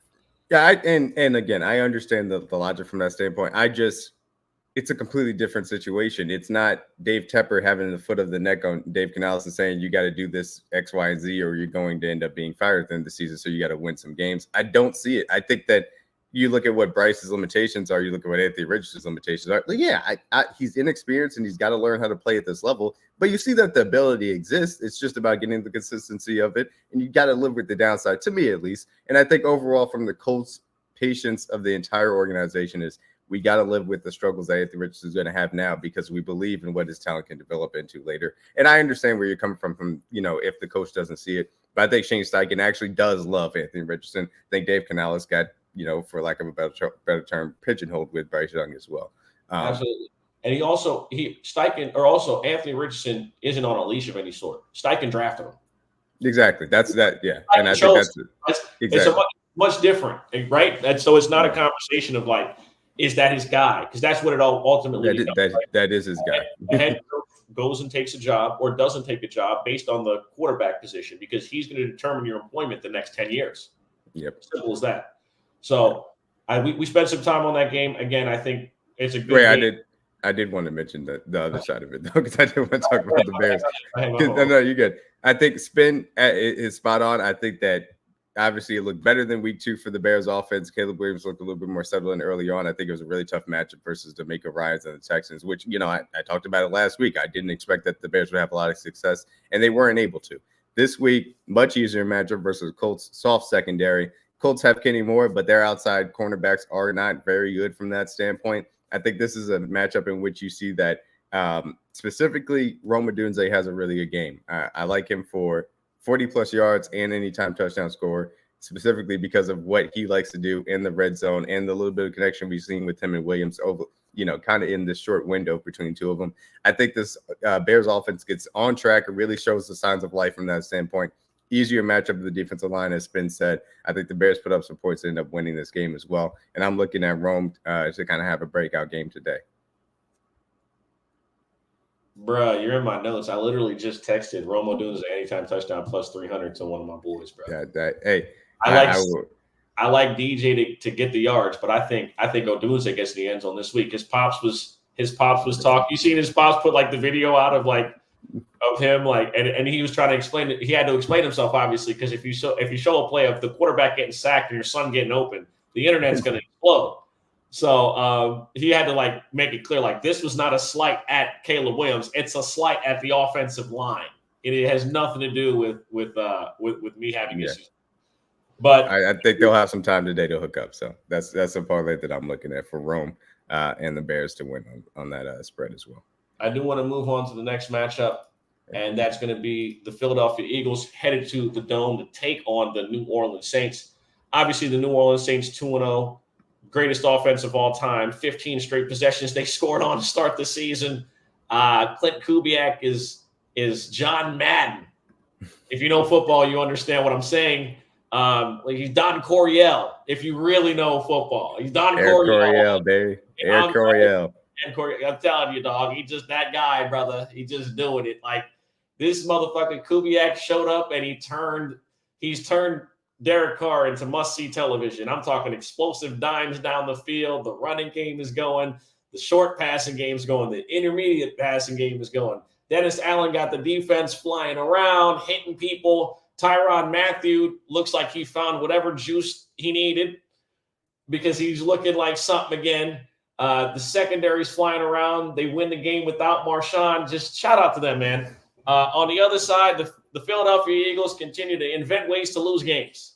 S3: Yeah, and again, I understand the logic from that standpoint. It's a completely different situation. It's not Dave Tepper having the foot of the neck on Dave Canales and saying you got to do this X, Y, and Z, or you're going to end up being fired at the end of the season. So you got to win some games. I don't see it. I think that you look at what Bryce's limitations are, you look at what Anthony Richardson's limitations are. Yeah, he's inexperienced and he's got to learn how to play at this level. But you see that the ability exists. It's just about getting the consistency of it, and you got to live with the downside, to me at least. And I think overall, from the Colts' patience of the entire organization is we got to live with the struggles that Anthony Richardson is going to have now because we believe in what his talent can develop into later. And I understand where you're coming from if the coach doesn't see it. But I think Shane Steichen actually does love Anthony Richardson. I think Dave Canales got for lack of a better term, pigeonholed with Bryce Young as well.
S1: Absolutely. And Anthony Richardson isn't on a leash of any sort. Steichen drafted him.
S3: Exactly. That's that. Yeah. And I think that's exactly.
S1: It's a much different, right? And so it's not a conversation of like, is that his guy? Because that's what it all ultimately is.
S3: That is his guy.
S1: The head coach goes and takes a job or doesn't take a job based on the quarterback position because he's going to determine your employment the next 10 years.
S3: Yep.
S1: Simple as that. So we spent some time on that game. Again, I think it's a good game.
S3: I did want to mention the other side of it, though, because I did want to talk about the Bears. No, you're good. I think Spin is spot on. I think that obviously it looked better than week 2 for the Bears offense. Caleb Williams looked a little bit more settled in early on. I think it was a really tough matchup versus D'Amico Ryans and the Texans, which, I talked about it last week. I didn't expect that the Bears would have a lot of success, and they weren't able to. This week, much easier matchup versus Colts, soft secondary. Colts have Kenny Moore, but their outside cornerbacks are not very good from that standpoint. I think this is a matchup in which you see that specifically Rome Odunze has a really good game. I like him for 40-plus yards and anytime touchdown score. specifically because of what he likes to do in the red zone and the little bit of connection we've seen with him and Williams over, kind of in this short window between two of them. I think this Bears offense gets on track. It really shows the signs of life from that standpoint. Easier matchup of the defensive line, as been said. I think the Bears put up some points and end up winning this game as well. And I'm looking at Rome to kind of have a breakout game today.
S1: Bruh, you're in my notes. I literally just texted Romo Dunze anytime touchdown plus 300 to one of my boys, bro. I like DJ to get the yards, but I think Odunze gets the end zone this week. His pops was talking. You seen his pops put like the video out of him and he was trying to explain it. He had to explain himself obviously, because if you show a play of the quarterback getting sacked and your son getting open, the internet's going to explode. So he had to make it clear this was not a slight at Caleb Williams. It's a slight at the offensive line. It has nothing to do with me having issues. But
S3: I think they'll have some time today to hook up. So that's a parlay that I'm looking at for Rome and the Bears to win on that spread as well.
S1: I do want to move on to the next matchup, and that's going to be the Philadelphia Eagles headed to the Dome to take on the New Orleans Saints. Obviously, the New Orleans Saints 2-0. Greatest offense of all time, 15 straight possessions they scored on to start the season. Clint Kubiak is John Madden. If you know football, you understand what I'm saying. He's Don Coryell. If you really know football, he's Don
S3: Coryell, baby. Eric Coryell.
S1: I'm telling you, dog. He's just that guy, brother. He's just doing it. This motherfucker Kubiak showed up and he's turned Derek Carr into must-see television. I'm talking explosive dimes down the field. The running game is going. The short passing game is going. The intermediate passing game is going. Dennis Allen got the defense flying around, hitting people. Tyrann Mathieu looks like he found whatever juice he needed because he's looking like something again. The secondary's flying around. They win the game without Marshawn. Just shout out to them, man. On the other side, the Philadelphia Eagles continue to invent ways to lose games.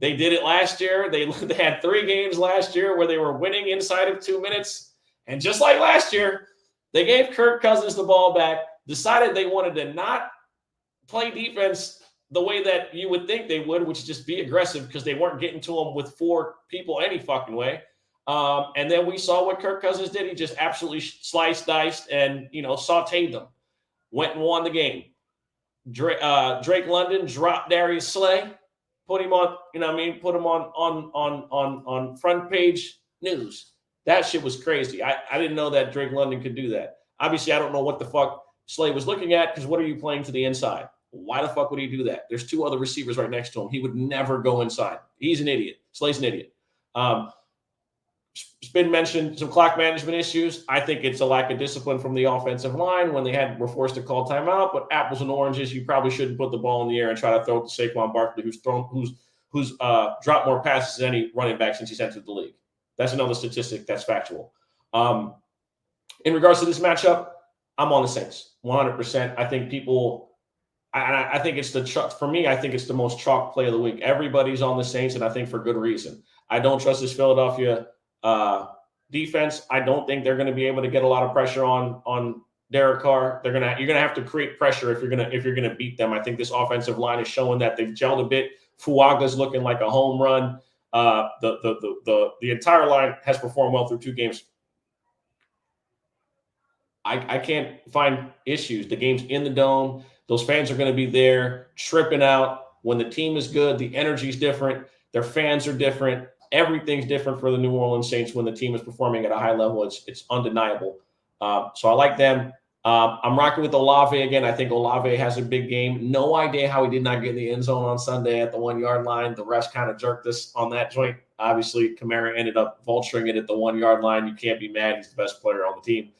S1: They did it last year. They had 3 games last year where they were winning inside of 2 minutes. And just like last year, they gave Kirk Cousins the ball back, decided they wanted to not play defense the way that you would think they would, which is just be aggressive because they weren't getting to them with 4 people any fucking way. And then we saw what Kirk Cousins did. He just absolutely sliced, diced, and, sauteed them. Went and won the game. Drake London dropped Darius Slay, put him on, put him on front page news. That shit was crazy. I didn't know that Drake London could do that. Obviously, I don't know what the fuck Slay was looking at because what are you playing to the inside? Why the fuck would he do that? There's 2 other receivers right next to him. He would never go inside. He's an idiot. Slay's an idiot. It's been mentioned some clock management issues. I think it's a lack of discipline from the offensive line when they were forced to call timeout. But apples and oranges, you probably shouldn't put the ball in the air and try to throw it to Saquon Barkley, who's dropped more passes than any running back since he's entered the league. That's another statistic that's factual. In regards to this matchup, I'm on the Saints 100%. I think I think it's for me. I think it's the most chalk play of the week. Everybody's on the Saints, and I think for good reason. I don't trust this Philadelphia defense. I don't think they're going to be able to get a lot of pressure on Derek Carr. You're gonna have to create pressure if you're gonna beat them. I think this offensive line is showing that they've gelled a bit. Fuaga's looking like a home run. The entire line has performed well through 2 games. I can't find issues. The game's in the Dome. Those fans are going to be there tripping out. When the team is good, the energy's different. Their fans are different. Everything's different for the New Orleans Saints when the team is performing at a high level. It's undeniable. So I like them. I'm rocking with Olave again. I think Olave has a big game. No idea how he did not get in the end zone on Sunday at the 1-yard line. The refs kind of jerked us on that joint. Obviously, Kamara ended up vulturing it at the 1-yard line. You can't be mad. He's the best player on the team.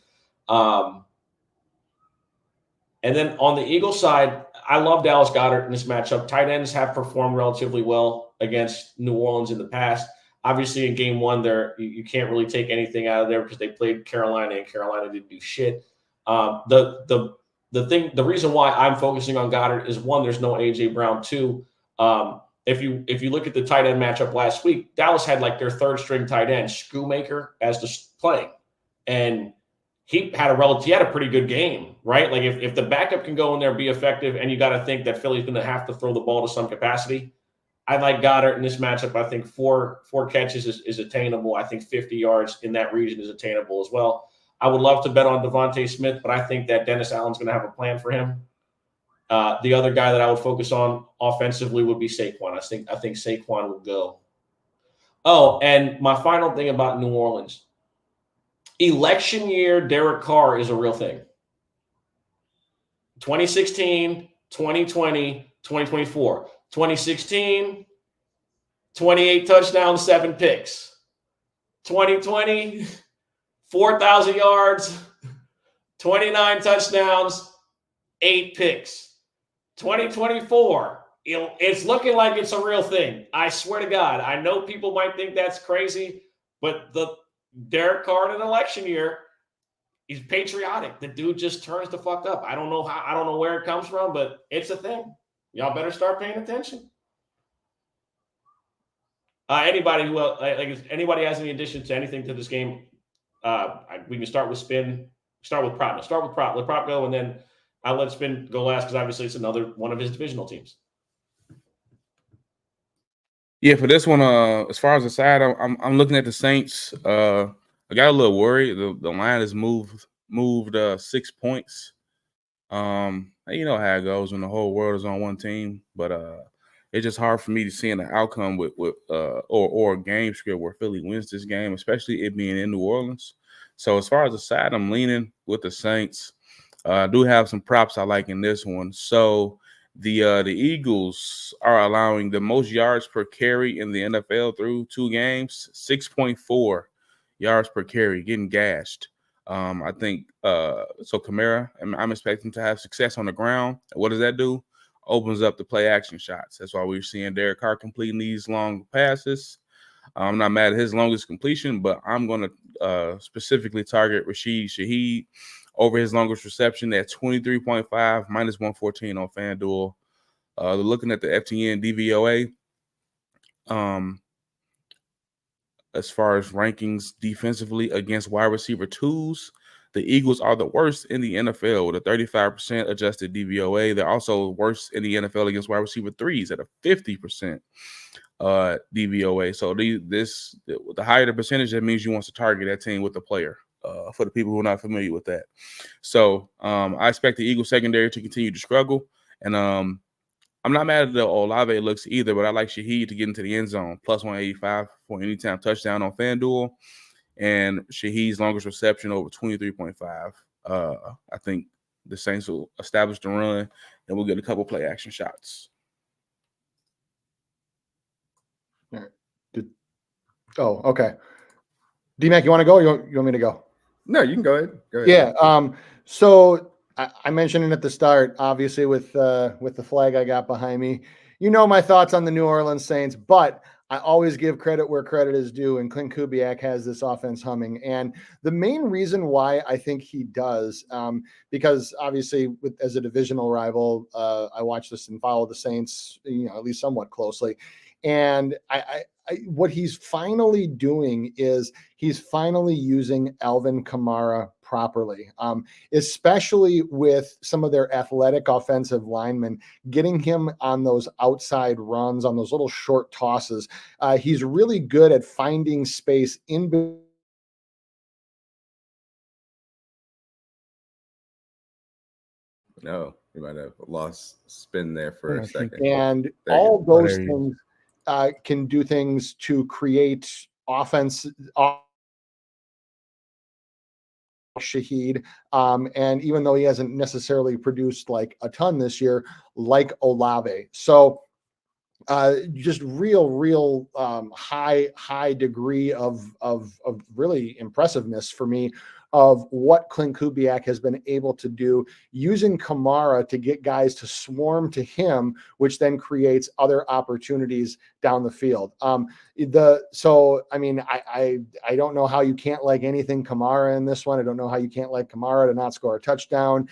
S1: And then on the Eagles side, I love Dallas Goedert in this matchup. Tight ends have performed relatively well against New Orleans in the past. Obviously, in game 1, you can't really take anything out of there because they played Carolina, and Carolina didn't do shit. The reason why I'm focusing on Goddard is 1, there's no A.J. Brown. 2, if you look at the tight end matchup last week, Dallas had like their 3rd-string tight end, Schoonmaker, as the playing, and he had a pretty good game, right? Like if the backup can go in there, be effective, and you got to think that Philly's going to have to throw the ball to some capacity, I like Goddard in this matchup. I think four catches is attainable. I think 50 yards in that region is attainable as well. I would love to bet on Devontae Smith, but I think that Dennis Allen's going to have a plan for him. The other guy that I would focus on offensively would be Saquon. I think Saquon will go. Oh, and my final thing about New Orleans. Election year Derek Carr is a real thing. 2016, 2020, 2024. 2016, 28 touchdowns, 7 picks. 2020, 4,000 yards, 29 touchdowns, 8 picks. 2024, it's looking like it's a real thing. I swear to God. I know people might think that's crazy, but the Derek Carr in an election year, he's patriotic. The dude just turns the fuck up. I don't know where it comes from, but it's a thing. Y'all better start paying attention. Anybody who if anybody has any addition to anything to this game, we can start with Spin. Start with Prop. Let Prop go, and then I'll let Spin go last because obviously it's another one of his divisional teams.
S4: Yeah, for this one, as far as the side, I'm looking at the Saints. I got a little worried. The line has moved 6 points. You know how it goes when the whole world is on one team, but it's just hard for me to see an outcome or a game script where Philly wins this game, especially it being in New Orleans. So as far as the side, I'm leaning with the Saints. I do have some props I like in this one. So the Eagles are allowing the most yards per carry in the NFL through 2 games, 6.4 yards per carry, getting gashed. I think so. Kamara, I'm expecting to have success on the ground. What does that do? Opens up the play action shots. That's why we're seeing Derek Carr completing these long passes. I'm not mad at his longest completion, but I'm going to specifically target Rashid Shaheed over his longest reception at 23.5 minus 114 on FanDuel. Looking at the FTN DVOA, as far as rankings defensively against wide receiver 2s, the Eagles are the worst in the NFL with a 35% adjusted DVOA. They're also worst in the NFL against wide receiver 3s at a 50% DVOA. So the higher the percentage, that means you want to target that team with the player. For the people who are not familiar with that. So I expect the Eagles secondary to continue to struggle. And I'm not mad at the Olave looks either, but I like Shaheed to get into the end zone, plus 185 for anytime touchdown on FanDuel. And Shaheed's longest reception over 23.5. I think the Saints will establish the run, and we'll get a couple play action shots.
S2: All right. Oh, okay. D-Mac, you want to go or you want me to go?
S3: No, you can go ahead.
S2: Yeah. So I mentioned it at the start, obviously with the flag I got behind me. You know my thoughts on the New Orleans Saints, but I always give credit where credit is due, and Clint Kubiak has this offense humming. And the main reason why I think he does, because obviously as a divisional rival, I watch this and follow the Saints, at least somewhat closely. And what he's finally doing is he's finally using Alvin Kamara properly, especially with some of their athletic offensive linemen, getting him on those outside runs, on those little short tosses. He's really good at finding space in.
S3: No, you might have lost spin there for a second.
S2: And all those things can do things to create offense. Shaheed, and even though he hasn't necessarily produced like a ton this year, like Olave, so just real high degree of really impressiveness for me of what Clint Kubiak has been able to do using Kamara to get guys to swarm to him, which then creates other opportunities down the field. I don't know how you can't like anything Kamara in this one. I don't know how you can't like Kamara to not score a touchdown.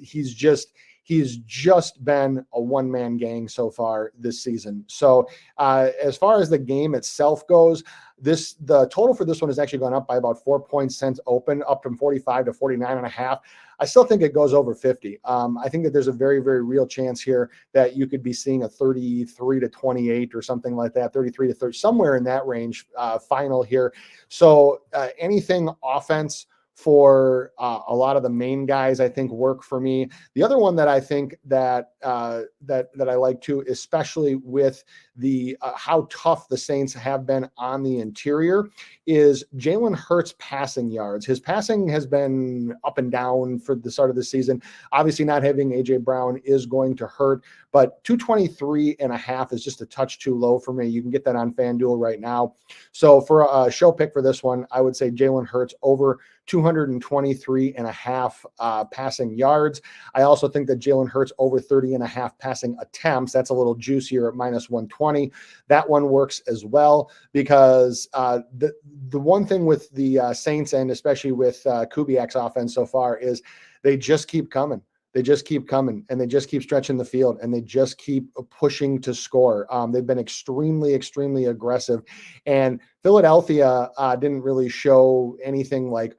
S2: He's just been a one-man gang so far this season. So as far as the game itself goes, The total for this one has actually gone up by about 4 points since open, up from 45 to 49.5. I still think it goes over 50. I think that there's a very, very real chance here that you could be seeing a 33 to 28 or something like that, 33 to 30, somewhere in that range final here. So anything offense for a lot of the main guys, I think work for me. The other one that I think that that I like too, especially with the how tough the Saints have been on the interior, is Jalen Hurts passing yards. His passing has been up and down for the start of the season. Obviously, not having AJ Brown is going to hurt, but 223.5 is just a touch too low for me. You can get that on FanDuel right now. So for a show pick for this one, I would say Jalen Hurts over 223.5 passing yards. I also think that Jalen Hurts over 30.5 passing attempts. That's a little juicier at minus 120. That one works as well, because the one thing with the Saints, and especially with Kubiak's offense so far, is they just keep coming. They just keep coming, and they just keep stretching the field, and they just keep pushing to score. They've been extremely, extremely aggressive, and Philadelphia didn't really show anything like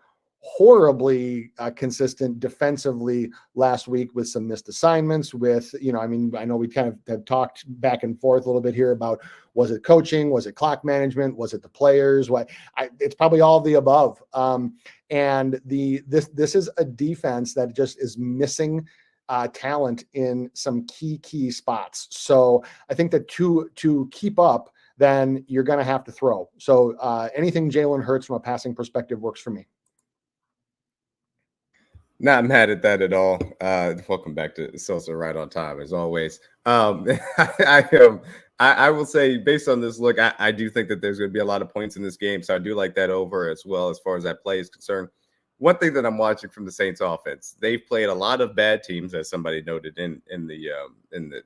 S2: horribly consistent defensively last week, with some missed assignments, with, I know we kind of have talked back and forth a little bit here about, was it coaching? Was it clock management? Was it the players? It's probably all of the above. And this is a defense that just is missing talent in some key spots. So I think that to keep up, then you're going to have to throw. So anything Jalen Hurts from a passing perspective works for me.
S3: Not mad at that at all. Welcome back to Sosa right on time, as always. I will say, based on this look, I do think that there's going to be a lot of points in this game, so I do like that over as well as far as that play is concerned. One thing that I'm watching from the Saints offense, they've played a lot of bad teams, as somebody noted in the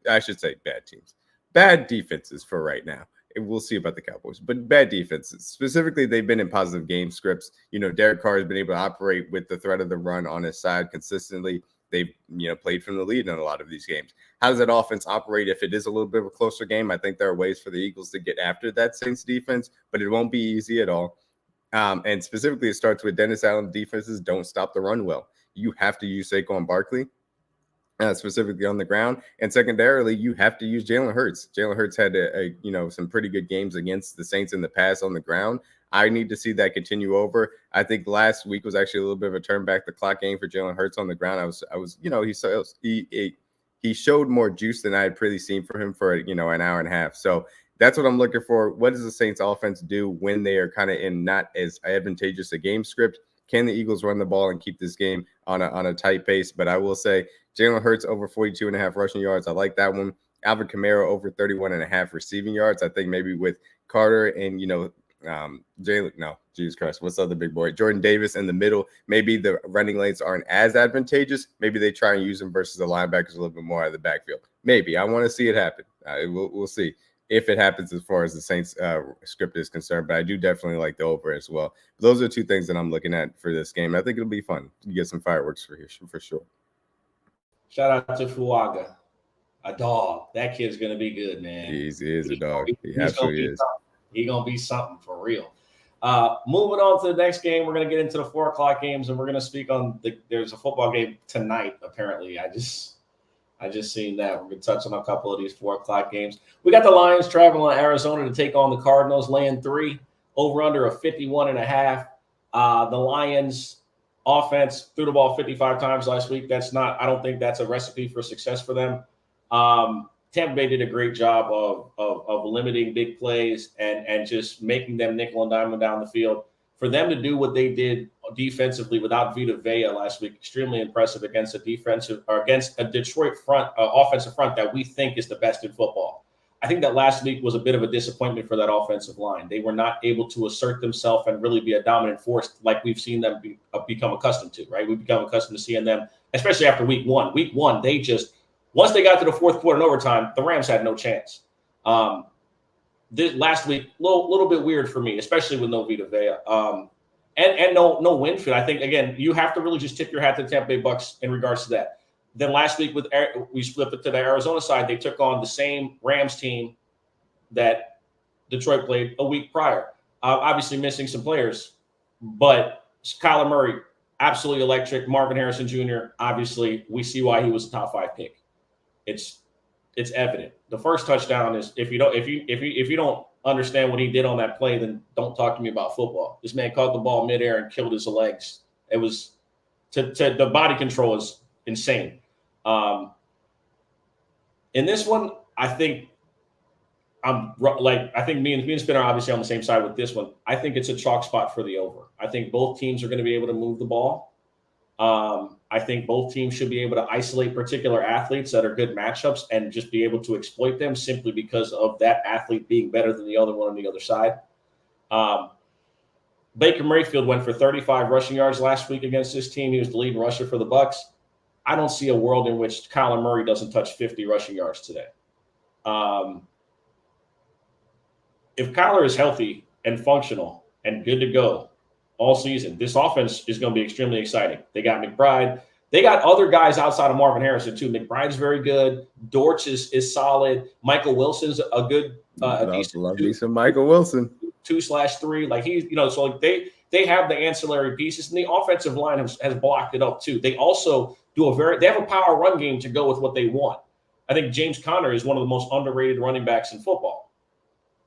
S3: I should say bad teams, bad defenses for right now. We'll see about the Cowboys, but bad defenses. Specifically, they've been in positive game scripts. Derek Carr has been able to operate with the threat of the run on his side consistently. They've, played from the lead in a lot of these games. How does that offense operate if it is a little bit of a closer game? I think there are ways for the Eagles to get after that Saints defense, but it won't be easy at all. And specifically, it starts with Dennis Allen defenses don't stop the run well. You have to use Saquon Barkley. Specifically on the ground, and secondarily, you have to use Jalen Hurts. Jalen Hurts had some pretty good games against the Saints in the past on the ground. I need to see that continue over. I think last week was actually a little bit of a turn back the clock game for Jalen Hurts on the ground. He showed more juice than I had really seen for him for an hour and a half. So that's what I'm looking for. What does the Saints offense do when they are kind of in not as advantageous a game script? Can the Eagles run the ball and keep this game on a tight pace? But I will say Jalen Hurts over 42.5 rushing yards. I like that one. Alvin Kamara over 31.5 receiving yards. I think maybe with Carter and, Jalen, no, Jesus Christ, what's the other big boy? Jordan Davis in the middle. Maybe the running lanes aren't as advantageous. Maybe they try and use them versus the linebackers a little bit more out of the backfield. Maybe. I want to see it happen. We'll see if it happens as far as the Saints script is concerned, but I do definitely like the over as well. Those are two things that I'm looking at for this game. I think it'll be fun. You get some fireworks for sure.
S1: Shout out to Fuaga, a dog. That kid's going to be good, man.
S3: He is a dog. He absolutely is.
S1: He's going to be something for real. Moving on to the next game, we're going to get into the 4:00 games, and we're going to speak on there's a football game tonight, apparently. I just seen that. We're going to touch on a couple of these 4:00 games. We got the Lions traveling to Arizona to take on the Cardinals, laying 3, over under a 51.5. The Lions offense threw the ball 55 times last week. I don't think that's a recipe for success for them. Tampa Bay did a great job of limiting big plays and just making them nickel and dime down the field. For them to do what they did defensively without Vita Vea last week, extremely impressive against a Detroit offensive front that we think is the best in football. I think that last week was a bit of a disappointment for that offensive line. They were not able to assert themselves and really be a dominant force like we've seen them become accustomed to, right? We've become accustomed to seeing them, especially after week one. Week one, once they got to the fourth quarter and overtime, the Rams had no chance. This last week, little bit weird for me, especially with no Vita Vea. And no Winfield. I think, again, you have to really just tip your hat to the Tampa Bay Bucks in regards to that. Then last week, we flipped it to the Arizona side. They took on the same Rams team that Detroit played a week prior. Obviously missing some players, but Kyler Murray, absolutely electric. Marvin Harrison Jr., obviously, we see why he was a top 5 pick. It's evident. The first touchdown is if you don't understand what he did on that play, then don't talk to me about football. This man caught the ball midair and killed his legs. It was the body control is insane. In this one, I think me and Spin are obviously on the same side with this one. I think it's a chalk spot for the over. I think both teams are going to be able to move the ball. I think both teams should be able to isolate particular athletes that are good matchups and just be able to exploit them simply because of that athlete being better than the other one on the other side. Baker Mayfield went for 35 rushing yards last week against this team. He was the leading rusher for the Bucs. I don't see a world in which Kyler Murray doesn't touch 50 rushing yards today. If Kyler is healthy and functional and good to go all season, this offense is going to be extremely exciting. They got McBride. They got other guys outside of Marvin Harrison too. McBride's very good. Dortch is solid. Michael Wilson's a good
S3: love me some Michael Wilson.
S1: 2/3. Like he's, so like they have the ancillary pieces, and the offensive line has blocked it up too. They also they have a power run game to go with what they want. I think James Conner is one of the most underrated running backs in football.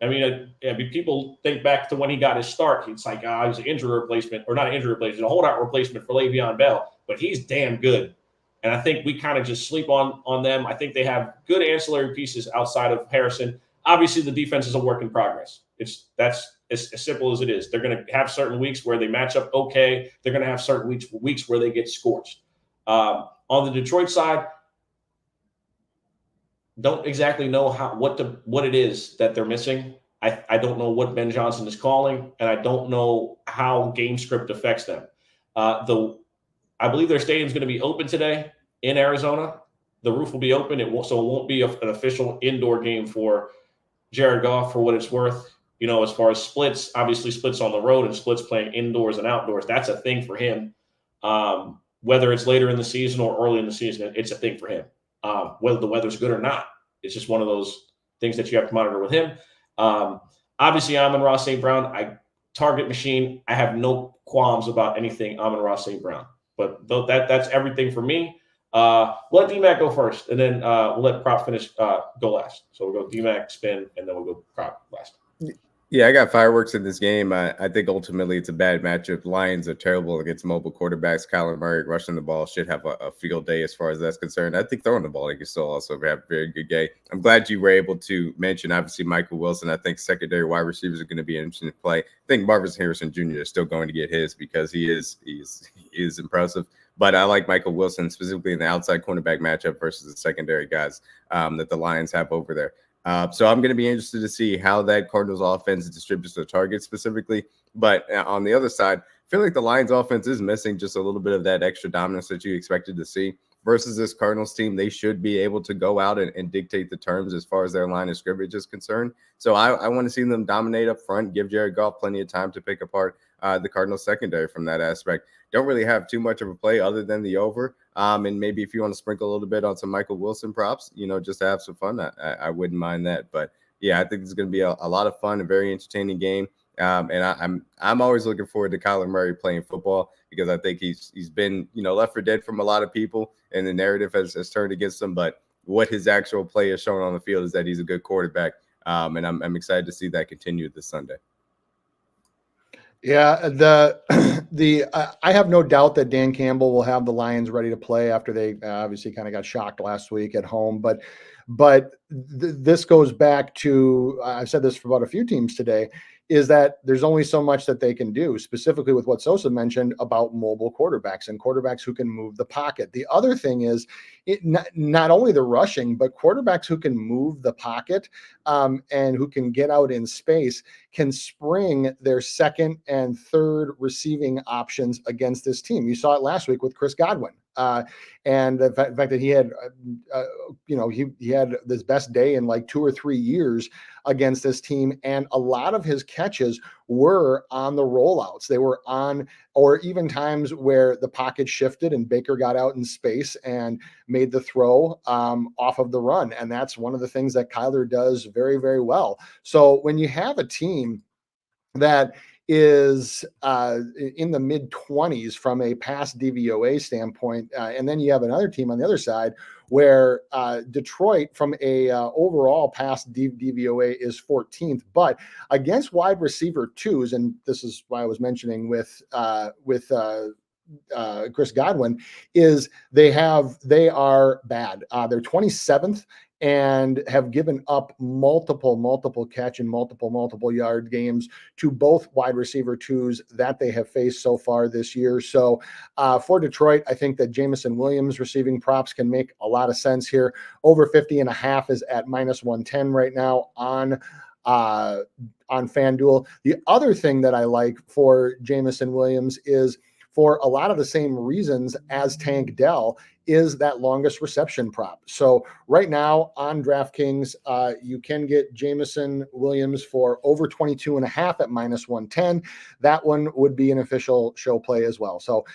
S1: I mean, people think back to when he got his start. It's like, he was an injury replacement, or not an injury replacement, a holdout replacement for Le'Veon Bell. But he's damn good. And I think we kind of just sleep on them. I think they have good ancillary pieces outside of Harrison. Obviously, the defense is a work in progress. That's as simple as it is. They're going to have certain weeks where they match up okay. They're going to have certain weeks where they get scorched. On the Detroit side, don't exactly know what it is that they're missing. I don't know what Ben Johnson is calling, and I don't know how game script affects them. I believe their stadium is going to be open today in Arizona. The roof will be open. So it won't be an official indoor game for Jared Goff for what it's worth. As far as splits, obviously splits on the road and splits playing indoors and outdoors, that's a thing for him. Whether it's later in the season or early in the season, it's a thing for him. Whether the weather's good or not, it's just one of those things that you have to monitor with him. Obviously, Amon-Ra St. Brown, target machine. I have no qualms about anything Amon-Ra St. Brown. But that's everything for me. Let D-Mac go first, and then we'll let Prop finish go last. So we'll go D-Mac, Spin, and then we'll go Prop last.
S3: Yeah, I got fireworks in this game. I think ultimately it's a bad matchup. Lions are terrible against mobile quarterbacks. Kyler Murray rushing the ball should have a field day as far as that's concerned. I think throwing the ball, he can still also have a very good game. I'm glad you were able to mention, obviously, Michael Wilson. I think secondary wide receivers are going to be interesting to play. I think Marvin Harrison Jr. is still going to get his because he is impressive. But I like Michael Wilson specifically in the outside cornerback matchup versus the secondary guys that the Lions have over there. So I'm going to be interested to see how that Cardinals offense distributes the targets specifically. But on the other side, I feel like the Lions offense is missing just a little bit of that extra dominance that you expected to see versus this Cardinals team. They should be able to go out and dictate the terms as far as their line of scrimmage is concerned. So I want to see them dominate up front, give Jared Goff plenty of time to pick apart the Cardinals secondary from that aspect. Don't really have too much of a play other than the over. And maybe if you want to sprinkle a little bit on some Michael Wilson props, just to have some fun, I wouldn't mind that. But yeah, I think it's going to be a lot of fun, a very entertaining game. And I'm always looking forward to Kyler Murray playing football because I think he's been, left for dead from a lot of people, and the narrative has turned against him. But what his actual play has shown on the field is that he's a good quarterback. And I'm excited to see that continue this Sunday.
S2: Yeah, I have no doubt that Dan Campbell will have the Lions ready to play after they obviously kind of got shocked last week at home. But this goes back to, I've said this for about a few teams today, is that there's only so much that they can do, specifically with what Sosa mentioned about mobile quarterbacks and quarterbacks who can move the pocket. The other thing is not only the rushing, but quarterbacks who can move the pocket and who can get out in space can spring their second and third receiving options against this team. You saw it last week with Chris Godwin. And the fact that he had, he had this best day in like 2 or 3 years against this team. And a lot of his catches were on the rollouts. They were on, or even times where the pocket shifted and Baker got out in space and made the throw off of the run. And that's one of the things that Kyler does very, very well. So when you have a team that is in the mid 20s from a pass DVOA standpoint. And then you have another team on the other side where Detroit from a overall pass DVOA is 14th, but against wide receiver twos, and this is why I was mentioning with Chris Godwin, is they are bad. They're 27th and have given up multiple catch and multiple yard games to both wide receiver twos that they have faced so far this year. So for Detroit, I think that Jameson Williams receiving props can make a lot of sense here. Over 50.5 is at -110 right now on FanDuel. The other thing that I like for Jameson Williams is, for a lot of the same reasons as Tank Dell, is that longest reception prop. So right now on DraftKings, you can get Jameson Williams for over 22.5 at -110. That one would be an official show play as well. So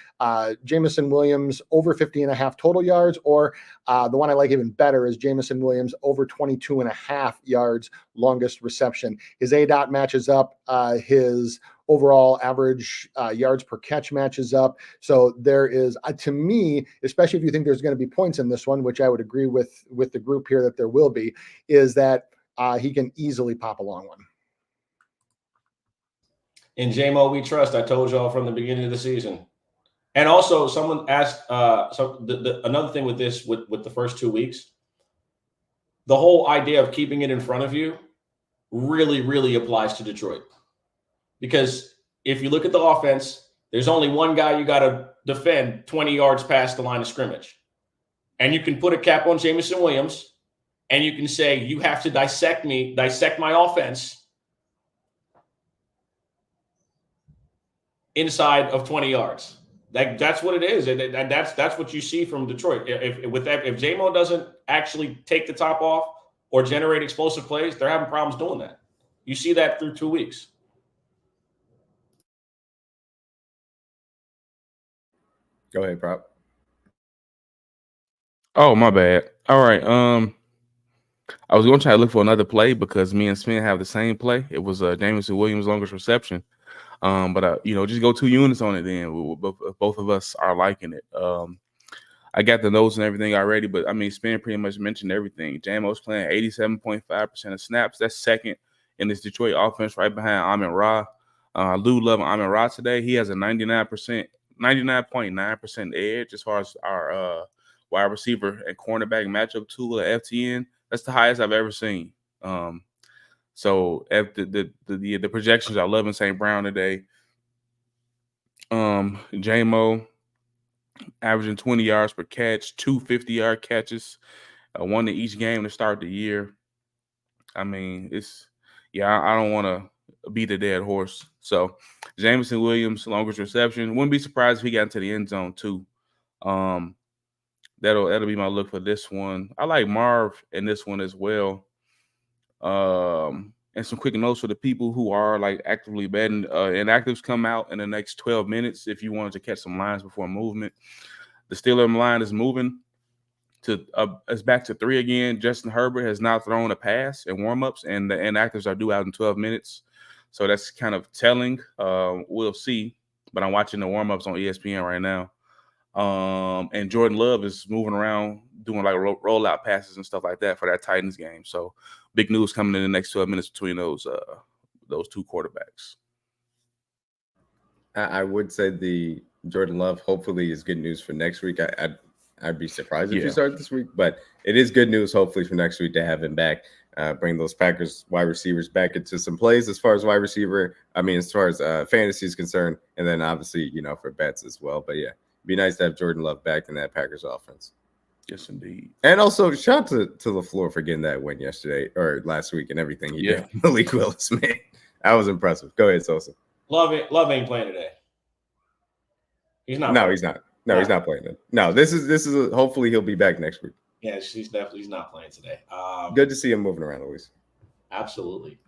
S2: Jameson Williams over 50.5 total yards, or the one I like even better is Jameson Williams over 22.5 yards longest reception. His ADOT matches up. His overall average yards per catch matches up. So there is, to me, especially if you think there's going to be points in this one, which I would agree with the group here that there will be, is that he can easily pop a long one.
S1: In JMO, we trust. I told y'all from the beginning of the season. And also, someone asked, another thing with this, with the first 2 weeks, the whole idea of keeping it in front of you really, really applies to Detroit. Because if you look at the offense, there's only one guy you got to defend 20 yards past the line of scrimmage. And you can put a cap on Jameson Williams, and you can say, you have to dissect my offense inside of 20 yards. That's what it is. And that's what you see from Detroit. If J-Mo doesn't actually take the top off or generate explosive plays, they're having problems doing that. You see that through 2 weeks.
S3: Go ahead, Prop.
S4: Oh, my bad. All right. I was going to try to look for another play because me and Smith have the same play. It was Jameson Williams' longest reception. But just go 2 units on it then. Both of us are liking it. I got the notes and everything already, but I mean, Spin pretty much mentioned everything. Jamo's playing 87.5% of snaps. That's second in this Detroit offense, right behind Amon-Ra. I do love Amon-Ra today. He has a 99.9% edge as far as our wide receiver and cornerback matchup tool at FTN. That's the highest I've ever seen. So if the projections are loving St. Brown today. J-Mo averaging 20 yards per catch, 2 50-yard catches, one in each game to start the year. I mean, I don't want to beat a dead horse. So Jameson Williams, longest reception. Wouldn't be surprised if he got into the end zone too. That'll be my look for this one. I like Marv in this one as well. And some quick notes for the people who are like actively betting. Inactives come out in the next 12 minutes if you wanted to catch some lines before movement. The Steelers line is moving to it's back to 3 again. Justin Herbert has not thrown a pass in warmups, and the inactives are due out in 12 minutes. So that's kind of telling. We'll see. But I'm watching the warmups on ESPN right now. And Jordan Love is moving around doing like rollout passes and stuff like that for that Titans game. So big news coming in the next 12 minutes between those 2 quarterbacks.
S3: I would say the Jordan Love hopefully is good news for next week. I'd be surprised if you start this week, but it is good news hopefully for next week to have him back. Bring those Packers wide receivers back into some plays as far as fantasy is concerned, and then obviously for bets as well. But yeah, it'd be nice to have Jordan Love back in that Packers offense.
S4: Yes, indeed.
S3: And also shout out to LaFleur for getting that win yesterday or last week and everything he did. Malik Willis, man, that was impressive. Go ahead, Sosa.
S1: Love ain't playing today. He's not.
S3: No, he's not. No, he's not playing it. No, this is hopefully he'll be back next week.
S1: Yeah, he's not playing today.
S3: Good to see him moving around, Luis.
S1: Absolutely.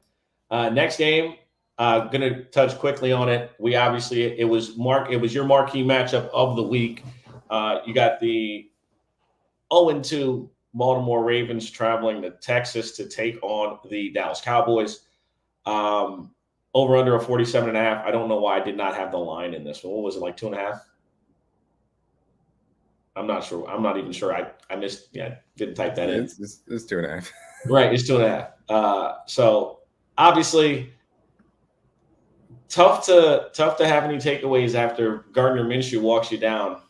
S1: Next game, gonna touch quickly on it. It was your marquee matchup of the week. You got the 0-2 Baltimore Ravens traveling to Texas to take on the Dallas Cowboys. Over under a 47.5. I don't know why I did not have the line in this one. What was it, like 2.5? I'm not sure. I'm not even sure. I missed. Yeah, didn't type that in.
S3: It's 2.5.
S1: Right, it's 2.5. So obviously, tough to have any takeaways after Gardner Minshew walks you down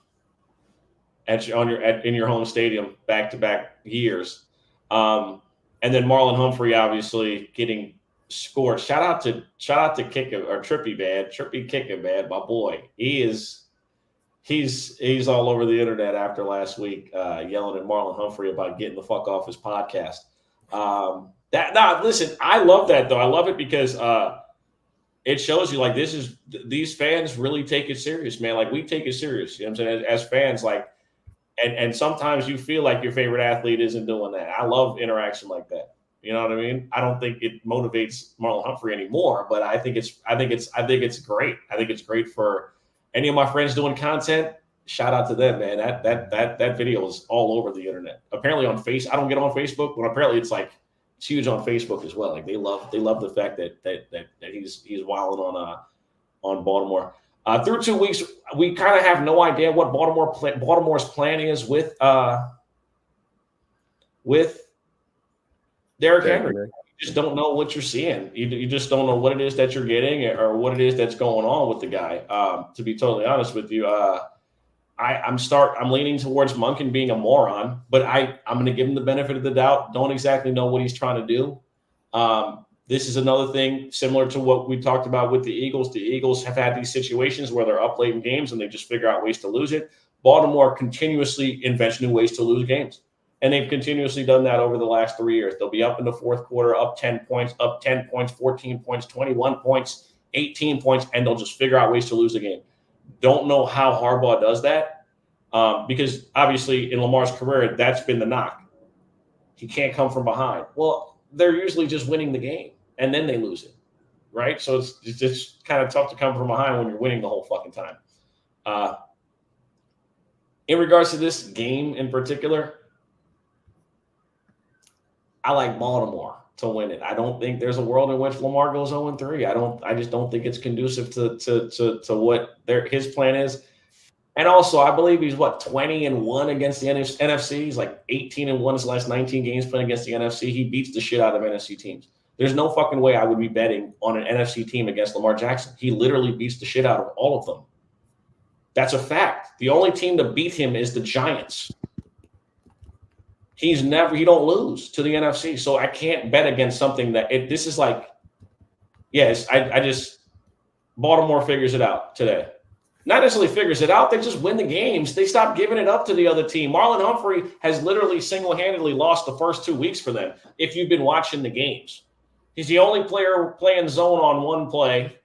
S1: in your home stadium back-to-back years, and then Marlon Humphrey obviously getting scored. Shout out to Kicker or Trippy Kicker, man, my boy. He's all over the internet after last week, yelling at Marlon Humphrey about getting the fuck off his podcast. Listen, I love that though. I love it because it shows you like these fans really take it serious, man. Like we take it serious. You know what I'm saying? As fans, like, and sometimes you feel like your favorite athlete isn't doing that. I love interaction like that. You know what I mean? I don't think it motivates Marlon Humphrey anymore, but I think it's great. I think it's great for any of my friends doing content. Shout out to them, man. That video is all over the internet. Apparently on I don't get on Facebook, but apparently it's huge on Facebook as well. Like they love the fact that he's wilding on Baltimore. Through 2 weeks, we kind of have no idea what Baltimore's plan is with Derrick Henry. You just don't know what you're seeing. You just don't know what it is that you're getting or what it is that's going on with the guy. To be totally honest with you, I'm leaning towards Monken being a moron, but I'm going to give him the benefit of the doubt. Don't exactly know what he's trying to do. This is another thing similar to what we talked about with the Eagles. The Eagles have had these situations where they're up late in games and they just figure out ways to lose it. Baltimore continuously invents new ways to lose games. And they've continuously done that over the last 3 years. They'll be up in the fourth quarter, up 10 points, 14 points, 21 points, 18 points, and they'll just figure out ways to lose the game. Don't know how Harbaugh does that because obviously in Lamar's career, that's been the knock. He can't come from behind. Well, they're usually just winning the game, and then they lose it, right? So it's just kind of tough to come from behind when you're winning the whole fucking time. In regards to this game in particular, I like Baltimore to win it. I don't think there's a world in which Lamar goes 0-3. I just don't think it's conducive to what his plan is. And also, I believe he's 20-1 against the NFC. He's like 18-1 his last 19 games playing against the NFC. He beats the shit out of NFC teams. There's no fucking way I would be betting on an NFC team against Lamar Jackson. He literally beats the shit out of all of them. That's a fact. The only team to beat him is the Giants. He don't lose to the NFC. So I can't bet against something this is like, yes, Baltimore figures it out today. Not necessarily figures it out. They just win the games. They stop giving it up to the other team. Marlon Humphrey has literally single-handedly lost the first 2 weeks for them if you've been watching the games. He's the only player playing zone on one play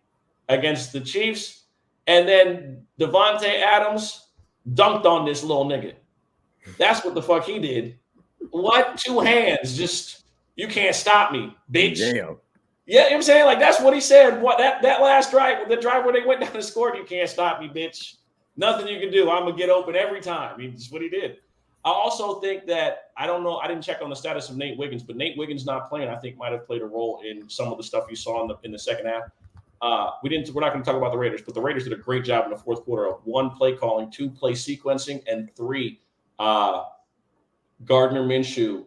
S1: against the Chiefs. And then Devontae Adams dunked on this little nigga. That's what the fuck he did. What? 2 hands. Just, you can't stop me, bitch.
S3: Damn.
S1: Yeah, you know what I'm saying? Like, that's what he said. What that last drive, the drive where they went down and scored, you can't stop me, bitch. Nothing you can do. I'm going to get open every time. I mean, that's what he did. I also think that, I don't know, I didn't check on the status of Nate Wiggins, but Nate Wiggins not playing, I think, might have played a role in some of the stuff you saw in the second half. We're not going to talk about the Raiders, but the Raiders did a great job in the fourth quarter of 1, play calling, 2, play sequencing, and 3, Gardner Minshew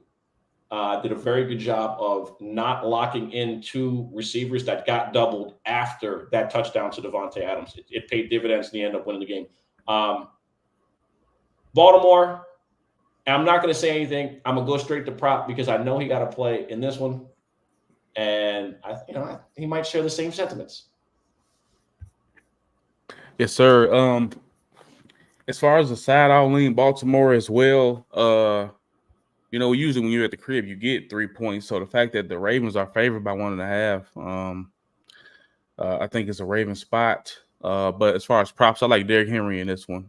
S1: did a very good job of not locking in 2 receivers that got doubled after that touchdown to Devontae Adams. It paid dividends, and he ended up winning the game. Baltimore, I'm not going to say anything. I'm going to go straight to prop because I know he got to play in this one, and he might share the same sentiments.
S4: Yes, sir. As far as the side, I'll lean Baltimore as well. Usually when you're at the crib, you get 3 points. So the fact that the Ravens are favored by 1.5, I think it's a Raven spot. But as far as props, I like Derrick Henry in this one.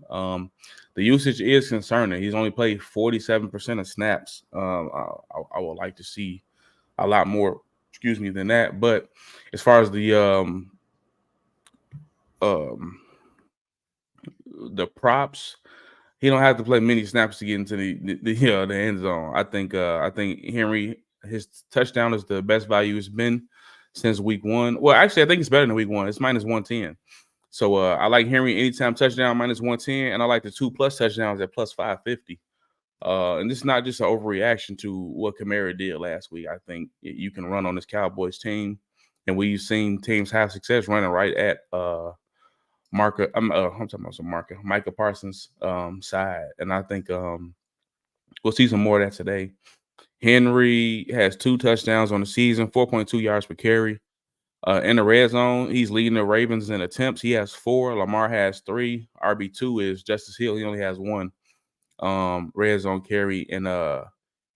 S4: The usage is concerning. He's only played 47% of snaps. I would like to see a lot more, than that. But as far as the props, he don't have to play many snaps to get into the end zone. I think Henry, his touchdown is the best value it's been since week 1. Well, actually, I think it's better than week 1. It's minus 110. So I like Henry anytime touchdown minus 110, and I like the 2+ touchdowns at plus 550. And this is not just an overreaction to what Kamara did last week. I think you can run on this Cowboys team, and we've seen teams have success running right at I'm talking about Micah Parsons' side, and I think we'll see some more of that today. Henry has 2 touchdowns on the season, 4.2 yards per carry. In the red zone, he's leading the Ravens in attempts. He has 4. Lamar has 3. RB2 is Justice Hill. He only has 1 red zone carry. And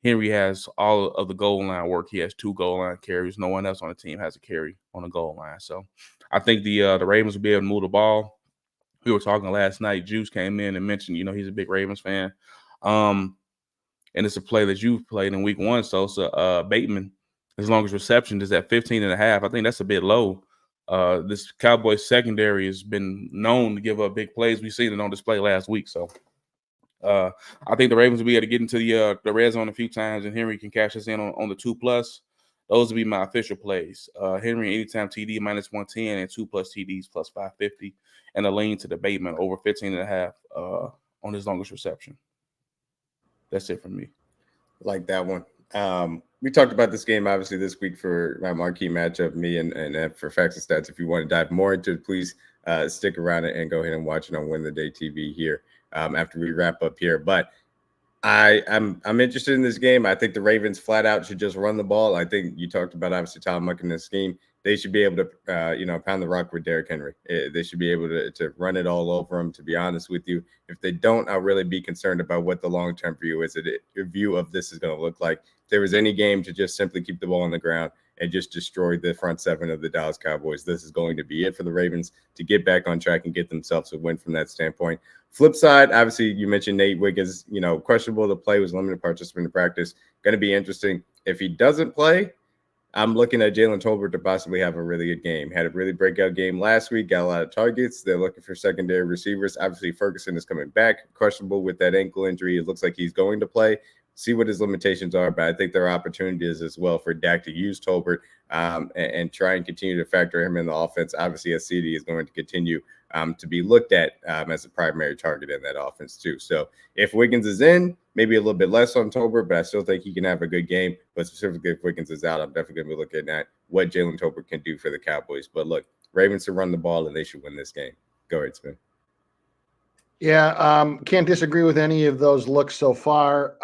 S4: Henry has all of the goal line work. He has 2 goal line carries. No one else on the team has a carry on the goal line. So I think the Ravens will be able to move the ball. We were talking last night. Juice came in and mentioned, he's a big Ravens fan. And it's a play that you've played in week 1. So Bateman, as long as reception is at 15.5, I think that's a bit low. This Cowboys secondary has been known to give up big plays. We've seen it on display last week. So I think the Ravens will be able to get into the red zone a few times, and Henry can cash us in on the 2+. Those will be my official plays. Henry anytime TD minus 110 and 2+ TDs plus 550, and a lean to the Bateman over 15.5 on his longest reception. That's it from me.
S3: Like that one. We talked about this game obviously this week for my marquee matchup, me and for Facts and Stats. If you want to dive more into it, please stick around and go ahead and watch it on Win the Day TV here after we wrap up here. But I'm interested in this game. I think the Ravens flat out should just run the ball. I think you talked about obviously Tom Muck in this scheme. They should be able to, pound the rock with Derrick Henry. They should be able to run it all over him, to be honest with you. If they don't, I'll really be concerned about what the long-term view is. A view of this is going to look like. If there was any game to just simply keep the ball on the ground and just destroy the front 7 of the Dallas Cowboys, this is going to be it for the Ravens to get back on track and get themselves a win from that standpoint. Flip side, obviously, you mentioned Nate Wiggins, questionable to play, was limited participant in practice. Going to be interesting. If he doesn't play, I'm looking at Jalen Tolbert to possibly have a really good game. Had a really breakout game last week, got a lot of targets. They're looking for secondary receivers. Obviously, Ferguson is coming back, questionable with that ankle injury. It looks like he's going to play. See what his limitations are, but I think there are opportunities as well for Dak to use Tolbert and try and continue to factor him in the offense. Obviously, as CD is going to continue to be looked at as a primary target in that offense too. So if Wiggins is in, maybe a little bit less on Tolbert, but I still think he can have a good game. But specifically if Wiggins is out, I'm definitely going to be looking at what Jalen Tolbert can do for the Cowboys. But look, Ravens to run the ball and they should win this game. Go ahead, Spin.
S2: Yeah, can't disagree with any of those looks so far.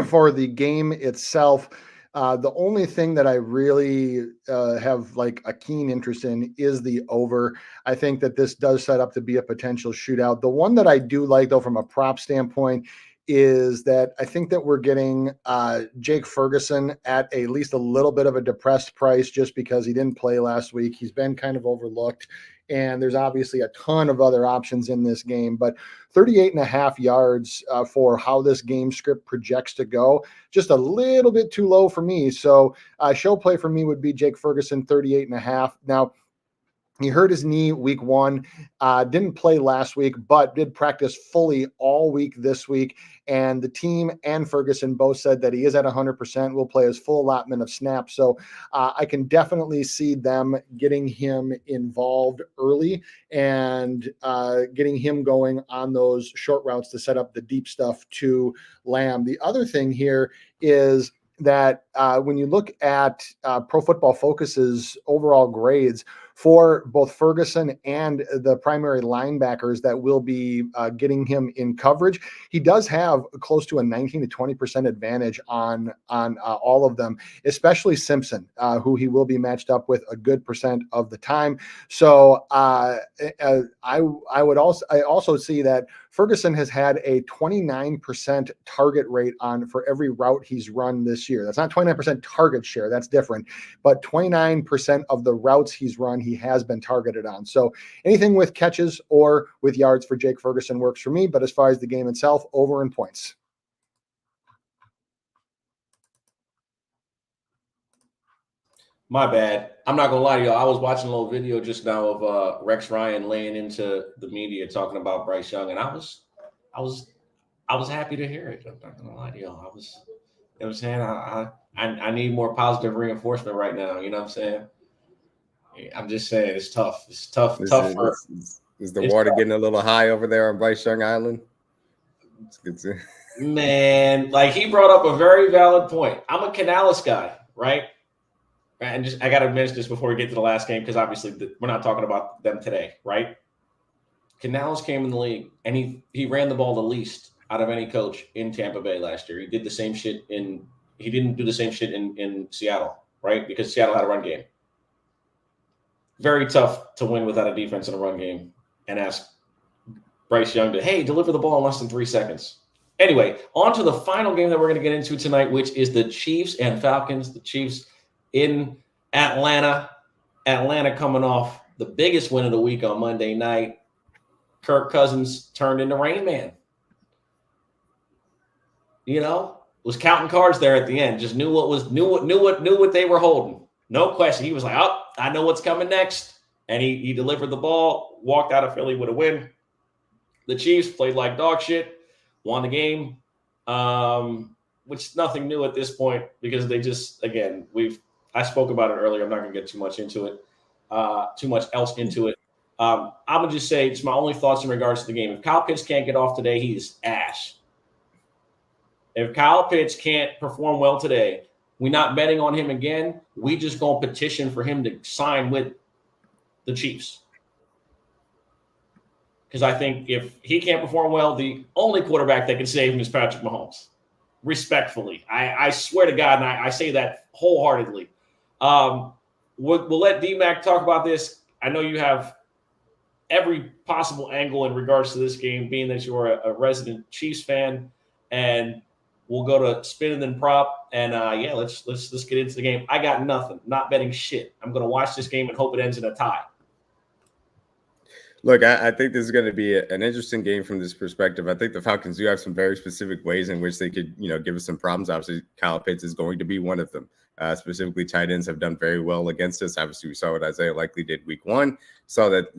S2: For the game itself, the only thing that I really have like a keen interest in is the over. I think that this does set up to be a potential shootout. The one that I do like, though, from a prop standpoint, is that I think that we're getting Jake Ferguson at least a little bit of a depressed price just because he didn't play last week. He's been kind of overlooked. And there's obviously a ton of other options in this game, but 38.5 yards for how this game script projects to go, just a little bit too low for me. So show play for me would be Jake Ferguson, 38.5. Now, he hurt his knee week 1, didn't play last week, but did practice fully all week this week. And the team and Ferguson both said that he is at 100%, will play his full allotment of snaps. So I can definitely see them getting him involved early and getting him going on those short routes to set up the deep stuff to Lamb. The other thing here is that when you look at Pro Football Focus's overall grades for both Ferguson and the primary linebackers that will be getting him in coverage, he does have close to a 19 to 20% advantage on all of them, especially Simpson, who he will be matched up with a good percent of the time. So I also see that Ferguson has had a 29% target rate for every route he's run this year. That's not 29% target share. That's different. But 29% of the routes he's run, he has been targeted on. So anything with catches or with yards for Jake Ferguson works for me. But as far as the game itself, over in points.
S1: My bad. I'm not gonna lie to y'all. I was watching a little video just now of Rex Ryan laying into the media talking about Bryce Young, and I was happy to hear it. I'm not gonna lie to y'all. I was, you know what I'm saying? I need more positive reinforcement right now. You know what I'm saying? I'm just saying it's tough. It's tough.
S3: Is,
S1: Tough
S3: it-
S1: for.
S3: is the
S1: It's
S3: water
S1: tough.
S3: getting a little high over there on Bryce Young Island? It's good to-
S1: Man, like he brought up a very valid point. I'm a Canales guy, right? And just I got to mention this before we get to the last game because obviously we're not talking about them today, right? Canales came in the league and he ran the ball the least out of any coach in Tampa Bay last year. He did the same shit he didn't do the same shit in Seattle, right? Because Seattle had a run game. Very tough to win without a defense and a run game and ask Bryce Young to, hey, deliver the ball in less than 3 seconds. Anyway, on to the final game that we're going to get into tonight, which is the Chiefs and Falcons. The Chiefs in Atlanta. Atlanta coming off the biggest win of the week on Monday night. Kirk Cousins turned into Rain Man. Was counting cards there at the end. Just knew what they were holding. No question. He was like, "Oh, I know what's coming next," and he delivered the ball. Walked out of Philly with a win. The Chiefs played like dog shit, won the game, which is nothing new at this point because they just I spoke about it earlier. I'm not going to get too much into it, too much else into it. I'm gonna just say it's my only thoughts in regards to the game. If Kyle Pitts can't get off today, he's ash. If Kyle Pitts can't perform well today, we're not betting on him again. We just gonna petition for him to sign with the Chiefs. Because I think if he can't perform well, the only quarterback that can save him is Patrick Mahomes. Respectfully, I swear to God, and I say that wholeheartedly. We'll let D-Mac talk about this. I know you have every possible angle in regards to this game, being that you're a resident Chiefs fan, and we'll go to spin and then prop. And let's get into the game. I got nothing. Not betting shit. I'm gonna watch this game and hope it ends in a tie.
S3: Look, I think this is going to be an interesting game from this perspective. I think the Falcons do have some very specific ways in which they could, give us some problems. Obviously, Kyle Pitts is going to be one of them. Specifically, tight ends have done very well against us. Obviously, we saw what Isaiah Likely did week 1. Saw that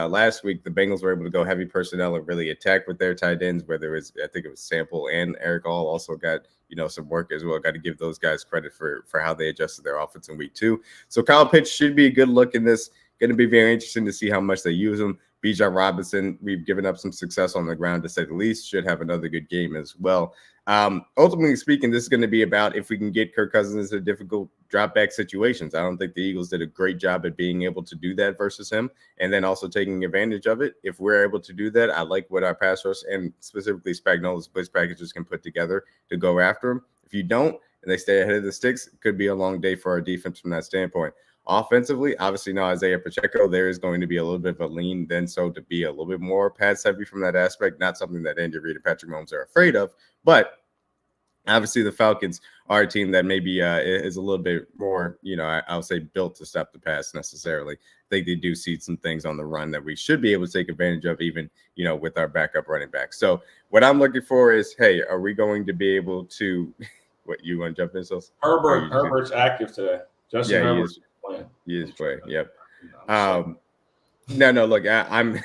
S3: last week the Bengals were able to go heavy personnel and really attack with their tight ends, whether it was, I think it was Sample and Eric All also got, some work as well. Got to give those guys credit for how they adjusted their offense in week 2. So Kyle Pitts should be a good look in this. Going to be very interesting to see how much they use him. Bijan Robinson, we've given up some success on the ground, to say the least, should have another good game as well. Ultimately speaking, this is going to be about if we can get Kirk Cousins into difficult drop-back situations. I don't think the Eagles did a great job at being able to do that versus him, and then also taking advantage of it. If we're able to do that, I like what our pass rush and specifically Spagnuolo's blitz packages can put together to go after him. If you don't, and they stay ahead of the sticks, it could be a long day for our defense from that standpoint. Offensively, obviously now Isaiah Pacheco, there is going to be a little bit of a lean then so to be a little bit more pass heavy from that aspect. Not something that Andy Reid and Patrick Mahomes are afraid of, but obviously the Falcons are a team that maybe is a little bit more, I'll say built to stop the pass necessarily. I think they do see some things on the run that we should be able to take advantage of even, with our backup running back. So what I'm looking for is, hey, are we going to be able to – what, you want to jump in, Sos?
S1: Herbert's active today. Justin Herbert.
S3: He is playing. Yep. No. Look, I'm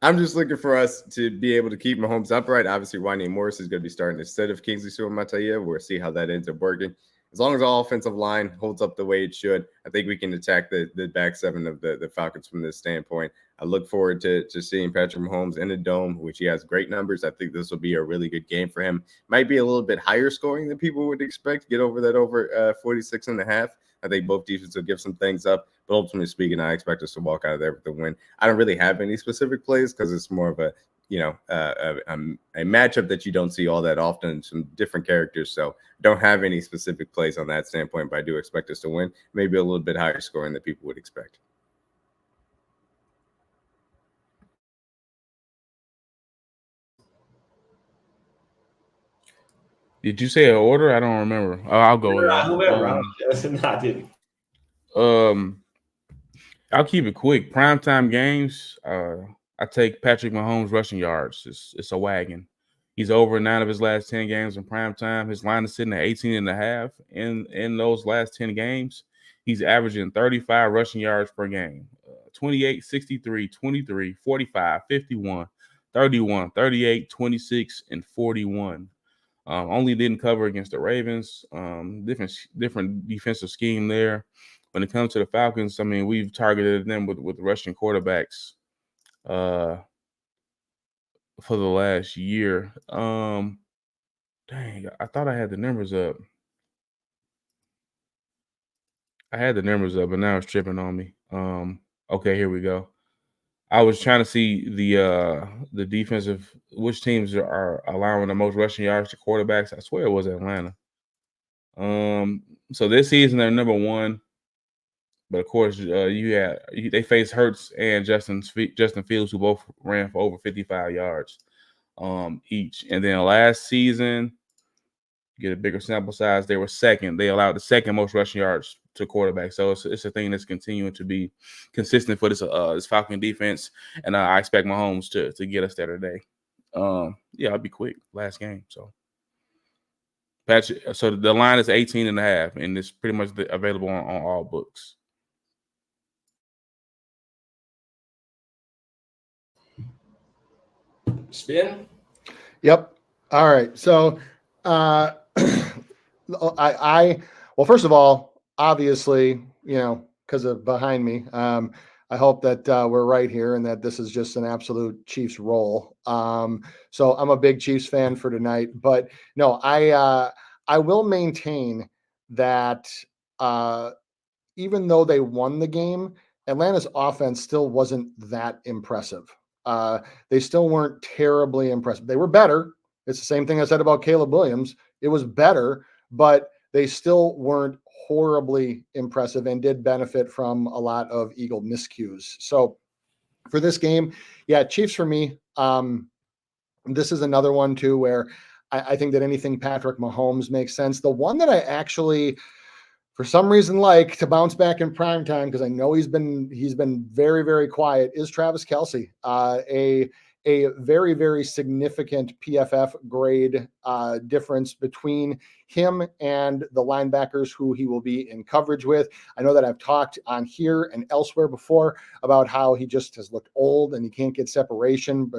S3: I'm just looking for us to be able to keep Mahomes upright. Obviously, Wanya Morris is going to be starting instead of Kingsley Suamataia. We'll see how that ends up working. As long as our offensive line holds up the way it should, I think we can attack the back seven of the Falcons from this standpoint. I look forward to seeing Patrick Mahomes in the dome, which he has great numbers. I think this will be a really good game for him. Might be a little bit higher scoring than people would expect. Get over 46.5. I think both defenses will give some things up, but ultimately speaking, I expect us to walk out of there with the win. I don't really have any specific plays because it's more of a matchup that you don't see all that often, some different characters. So don't have any specific plays on that standpoint, but I do expect us to win. Maybe a little bit higher scoring than people would expect.
S4: Did you say an order? I don't remember. I'll go with that.
S1: Whoever. I didn't.
S4: I'll keep it quick. Primetime games. I take Patrick Mahomes rushing yards. It's a wagon. He's over 9 of his last 10 games in primetime. His line is sitting at 18.5. In those last 10 games, he's averaging 35 rushing yards per game. 28, 63, 23, 45, 51, 31, 38, 26, and 41. Only didn't cover against the Ravens. Different defensive scheme there. when it comes to the Falcons, I mean, we've targeted them with Russian quarterbacks for the last year. Dang, I thought I had the numbers up. I had the numbers up, but now it's tripping on me. Okay, here we go. I was trying to see the defensive, which teams are allowing the most rushing yards to quarterbacks. I swear it was Atlanta. So this season they're number 1, but of course they faced Hurts and Justin Fields, who both ran for over 55 yards each. And then last season, get a bigger sample size, they were second. They allowed the second most rushing yards to quarterbacks. So it's a thing that's continuing to be consistent for this Falcon defense, and I expect Mahomes to get us there today. I'll be quick. Last game, so so the line is 18.5, and it's pretty much available on all books.
S1: Spin.
S2: Yep. All right. So, well, first of all, obviously, because of behind me, I hope that we're right here and that this is just an absolute Chiefs roll. So I'm a big Chiefs fan for tonight, but no, I will maintain that even though they won the game, Atlanta's offense still wasn't that impressive. They still weren't terribly impressive. They were better. It's the same thing I said about Caleb Williams. It was better, but they still weren't horribly impressive and did benefit from a lot of Eagle miscues. So for this game, Chiefs for me. This is another one too where I think that anything Patrick Mahomes makes sense. The one that I actually, for some reason, like to bounce back in prime time, because I know he's been very, very quiet, is Travis Kelce. A very, very significant PFF grade difference between him and the linebackers who he will be in coverage with. I know that I've talked on here and elsewhere before about how he just has looked old and he can't get separation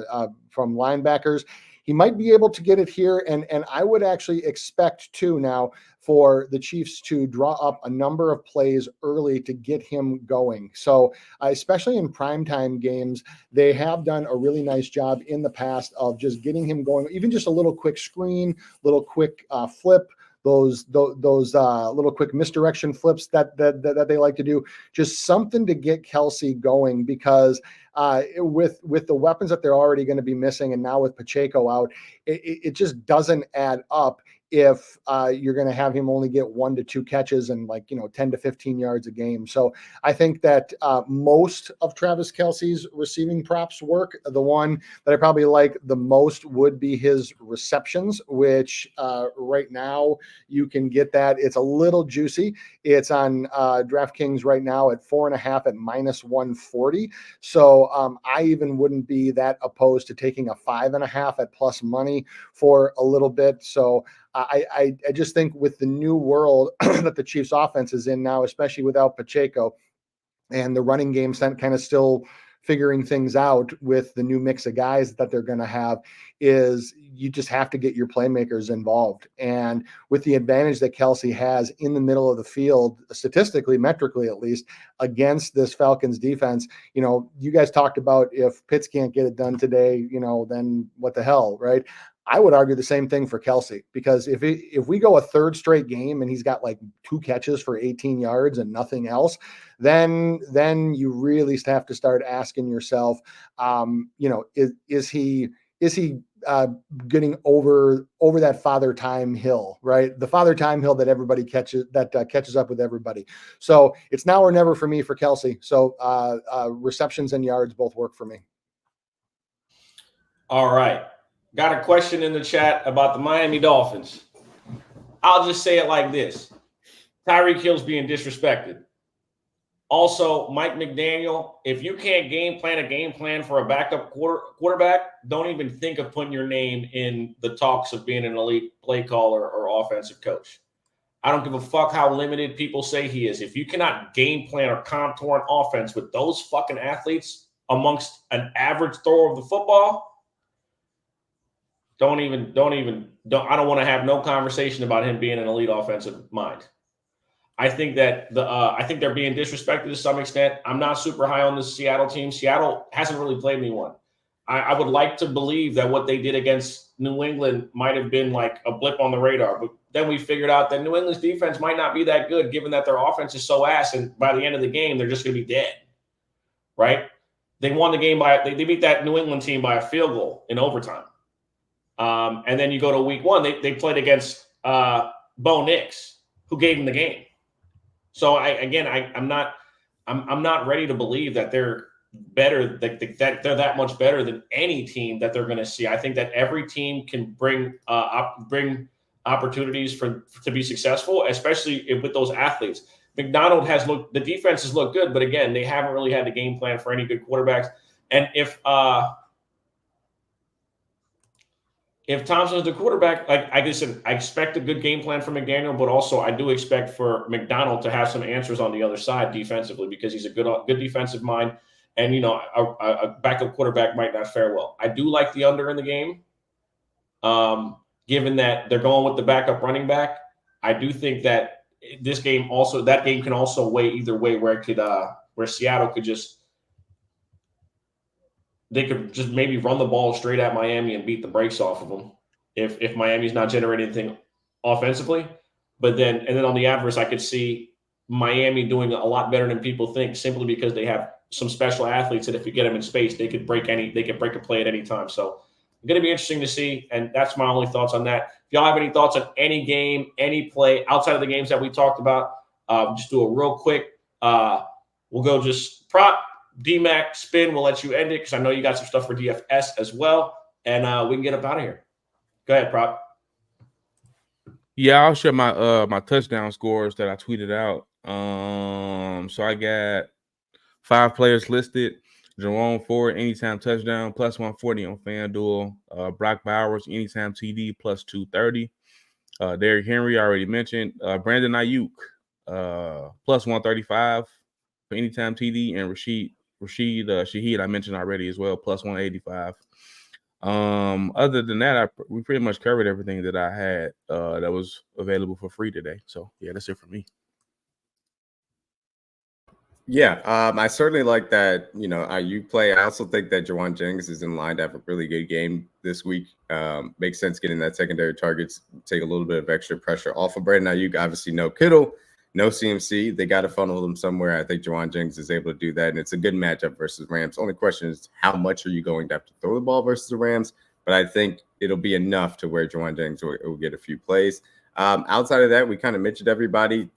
S2: from linebackers. He might be able to get it here, and I would actually expect too now for the Chiefs to draw up a number of plays early to get him going. So especially in primetime games, they have done a really nice job in the past of just getting him going, even just a little quick screen, little quick flip, those little quick misdirection flips that they like to do, just something to get Kelce going, because with the weapons that they're already going to be missing, and now with Pacheco out, it just doesn't add up if you're going to have him only get 1 to 2 catches and 10 to 15 yards a game. So I think that most of Travis Kelce's receiving props work. The one that I probably like the most would be his receptions, which right now you can get that. It's a little juicy. It's on DraftKings right now at 4.5 at -140. So I even wouldn't be that opposed to taking a 5.5 at plus money for a little bit. So I just think with the new world that the Chiefs offense is in now, especially without Pacheco, and the running game kind of still figuring things out with the new mix of guys that they're going to have, is you just have to get your playmakers involved. And with the advantage that Kelce has in the middle of the field, statistically, metrically at least, against this Falcons defense, you guys talked about if Pitts can't get it done today, then what the hell, right? I would argue the same thing for Kelce, because if we go a third straight game and he's got 2 catches for 18 yards and nothing else, then you really have to start asking yourself, is he getting over that father time hill, right? The father time hill that everybody catches up with everybody. So it's now or never for me for Kelce. So receptions and yards both work for me.
S1: All right. Got a question in the chat about the Miami Dolphins. I'll just say it like this. Tyreek Hill's being disrespected. Also, Mike McDaniel, if you can't game plan for a backup quarterback, don't even think of putting your name in the talks of being an elite play caller or offensive coach. I don't give a fuck how limited people say he is. If you cannot game plan or contour an offense with those fucking athletes amongst an average thrower of the football, I don't want to have no conversation about him being an elite offensive mind. I think that I think they're being disrespected to some extent. I'm not super high on the Seattle team. Seattle hasn't really played anyone. I would like to believe that what they did against New England might have been like a blip on the radar, but then we figured out that New England's defense might not be that good, given that their offense is so ass, and by the end of the game, they're just going to be dead, right? They won the game they beat that New England team by a field goal in overtime. And then you go to week one, they played against Bo Nix, who gave them the game. So I'm not ready to believe that they're better, that they're that much better than any team that they're going to see. I think that every team can bring opportunities to be successful, especially with those athletes. McDonald the defense has looked good, but again, they haven't really had the game plan for any good quarterbacks. And if Thompson's the quarterback, like I said, I expect a good game plan from McDaniel, but also I do expect for McDonald to have some answers on the other side defensively, because he's a good defensive mind. And, a backup quarterback might not fare well. I do like the under in the game, given that they're going with the backup running back. I do think that that game can also weigh either way, where Seattle could they could just maybe run the ball straight at Miami and beat the brakes off of them if Miami's not generating anything offensively. And then on the adverse, I could see Miami doing a lot better than people think, simply because they have some special athletes that if you get them in space, they could break a play at any time. So it's going to be interesting to see, and that's my only thoughts on that. If y'all have any thoughts on any game, any play outside of the games that we talked about, just do a real quick. We'll go just prop, DMAC, spin. We'll let you end it because I know you got some stuff for DFS as well, and we can get up out of here. Go ahead, prop.
S4: Yeah, I'll share my my touchdown scores that I tweeted out. So I got 5 players listed. Jerome Ford, anytime touchdown, plus 140 on FanDuel. Brock Bowers, anytime TD, plus 230. Derrick Henry, I already mentioned. Brandon Ayuk, plus 135 for anytime TD. And Rashid Shaheed, I mentioned already as well, plus 185. Other than that, we pretty much covered everything that I had that was available for free today. So, yeah, that's it for me.
S3: Yeah, I certainly like that, Ayuk play. I also think that Juwan Jennings is in line to have a really good game this week. Makes sense getting that secondary targets, take a little bit of extra pressure off of Brandon Ayuk. Obviously, no Kittle, no CMC. They got to funnel them somewhere. I think Juwan Jennings is able to do that, and it's a good matchup versus Rams. Only question is, how much are you going to have to throw the ball versus the Rams? But I think it'll be enough to where Juwan Jennings will get a few plays. Outside of that, we kind of mentioned everybody.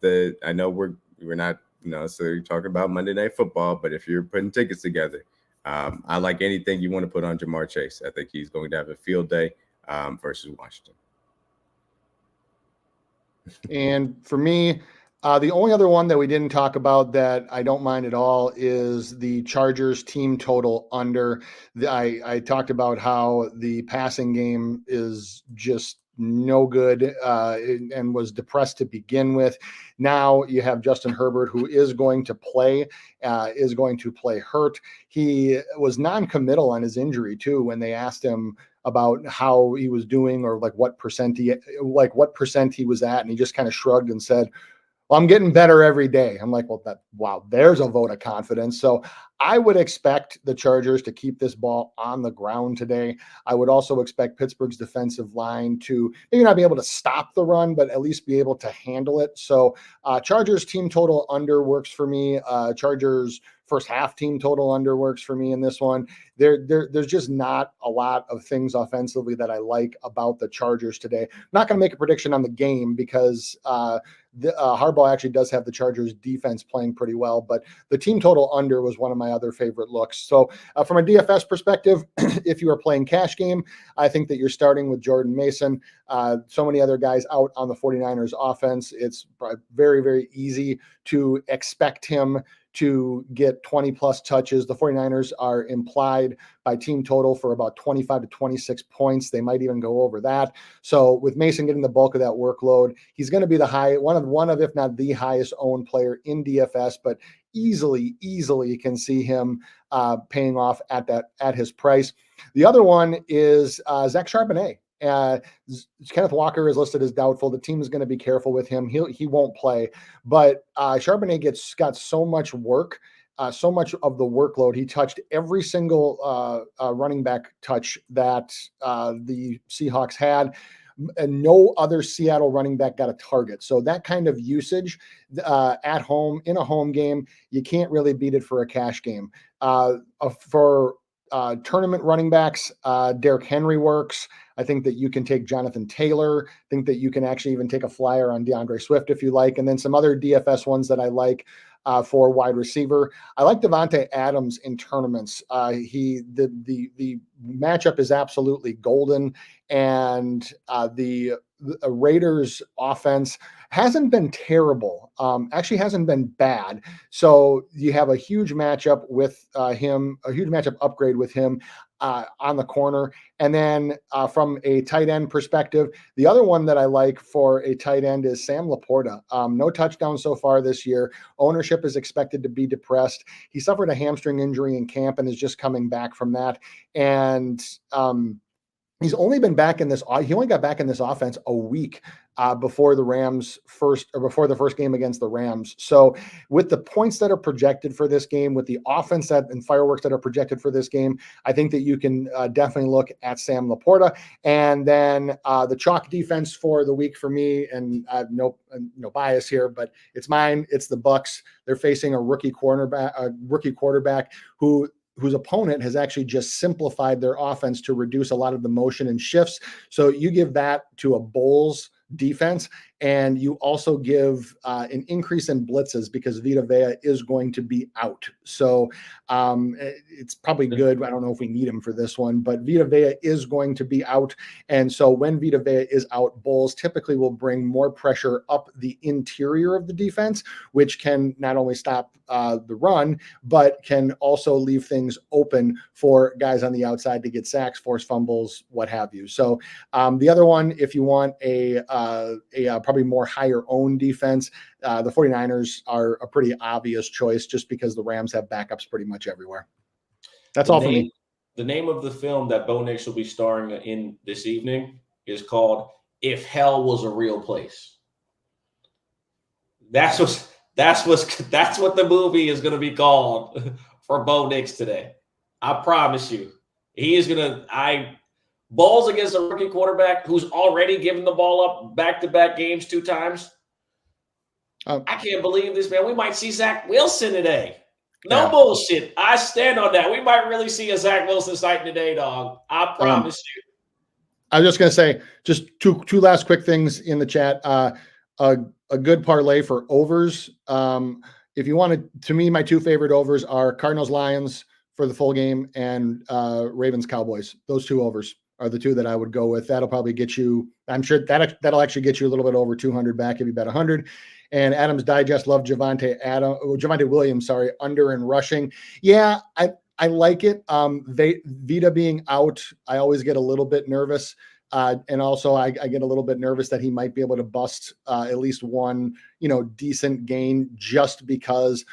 S3: I know we're not so you're talking about Monday Night Football, but if you're putting tickets together, I like anything you want to put on Jamar Chase. I think he's going to have a field day versus Washington.
S2: And for me, the only other one that we didn't talk about that I don't mind at all is the Chargers team total under. I talked about how the passing game is just no good and was depressed to begin with. Now you have Justin Herbert, who is going to play hurt. He was non-committal on his injury too when they asked him about how he was doing or what percent he was at, and he just kind of shrugged and said, well, I'm getting better every day. I'm like, wow, there's a vote of confidence. So I would expect the Chargers to keep this ball on the ground today. I would also expect Pittsburgh's defensive line to maybe not be able to stop the run, but at least be able to handle it. So Chargers team total under works for me. Chargers first half team total under works for me in this one. There's just not a lot of things offensively that I like about the Chargers today. I'm not going to make a prediction on the game because Harbaugh actually does have the Chargers defense playing pretty well, but the team total under was one of my other favorite looks. So from a DFS perspective, if you are playing cash game, I think that you're starting with Jordan Mason. So many other guys out on the 49ers offense. It's very, very easy to expect him to get 20 plus touches. The 49ers are implied by team total for about 25 to 26 points. They might even go over that. So with Mason getting the bulk of that workload, he's going to be one of, if not the highest owned player in DFS, but easily can see him paying off at his price. The other one is Zach Charbonnet. Kenneth Walker is listed as doubtful. The team is going to be careful with him. He won't play. But Charbonnet got so much work. So much of the workload. He touched every single running back touch that the Seahawks had. And no other Seattle running back got a target. So that kind of usage at home in a home game, you can't really beat it for a cash game. For tournament running backs, Derrick Henry works. I think that you can take Jonathan Taylor. I think that you can actually even take a flyer on DeAndre Swift if you like. And then some other DFS ones that I like for wide receiver. I like Devontae Adams in tournaments. The matchup is absolutely golden. And the Raiders offense hasn't been terrible. Actually hasn't been bad. So you have a huge matchup with him, a huge matchup upgrade with him on the corner. And then from a tight end perspective, the other one that I like for a tight end is Sam Laporta. No touchdown so far this year. Ownership is expected to be depressed. He suffered a hamstring injury in camp and is just coming back from that. And he's only been back in this. He only got back in this offense a week before the first game against the Rams. So with the points that are projected for this game, with the offense and fireworks that are projected for this game, I think that you can definitely look at Sam Laporta. And then the chalk defense for the week for me, and I have no bias here, but it's mine. It's the Bucs. They're facing a rookie quarterback whose opponent has actually just simplified their offense to reduce a lot of the motion and shifts. So you give that to a Bulls defense, and you also give an increase in blitzes because Vita Vea is going to be out. So it's probably good. I don't know if we need him for this one, but Vita Vea is going to be out. And so when Vita Vea is out, Bulls typically will bring more pressure up the interior of the defense, which can not only stop the run, but can also leave things open for guys on the outside to get sacks, force fumbles, what have you. So the other one, if you want a probably more higher owned defense, the 49ers are a pretty obvious choice just because the Rams have backups pretty much everywhere. That's all for me.
S1: The name of the film that Bo Nix will be starring in this evening is called If Hell Was a Real Place. That's what the movie is going to be called for Bo Nix today. I promise you. He is going to balls against a rookie quarterback who's already given the ball up back-to-back games 2 times. I can't believe this, man. We might see Zach Wilson today. No bullshit. I stand on that. We might really see a Zach Wilson sighting today, dog. I promise you.
S2: I was just going to say, just two last quick things in the chat. A good parlay for overs. If you wanted, to me, my 2 favorite overs are Cardinals-Lions for the full game and Ravens-Cowboys. Those 2 overs are the 2 that I would go with. That'll probably get you, I'm sure that'll actually get you a little bit over 200 back if you bet 100. And Adams Digest loved Javonte Williams, under and rushing. Yeah, I like it. Vita being out, I always get a little bit nervous. And also I get a little bit nervous that he might be able to bust at least one, decent gain just because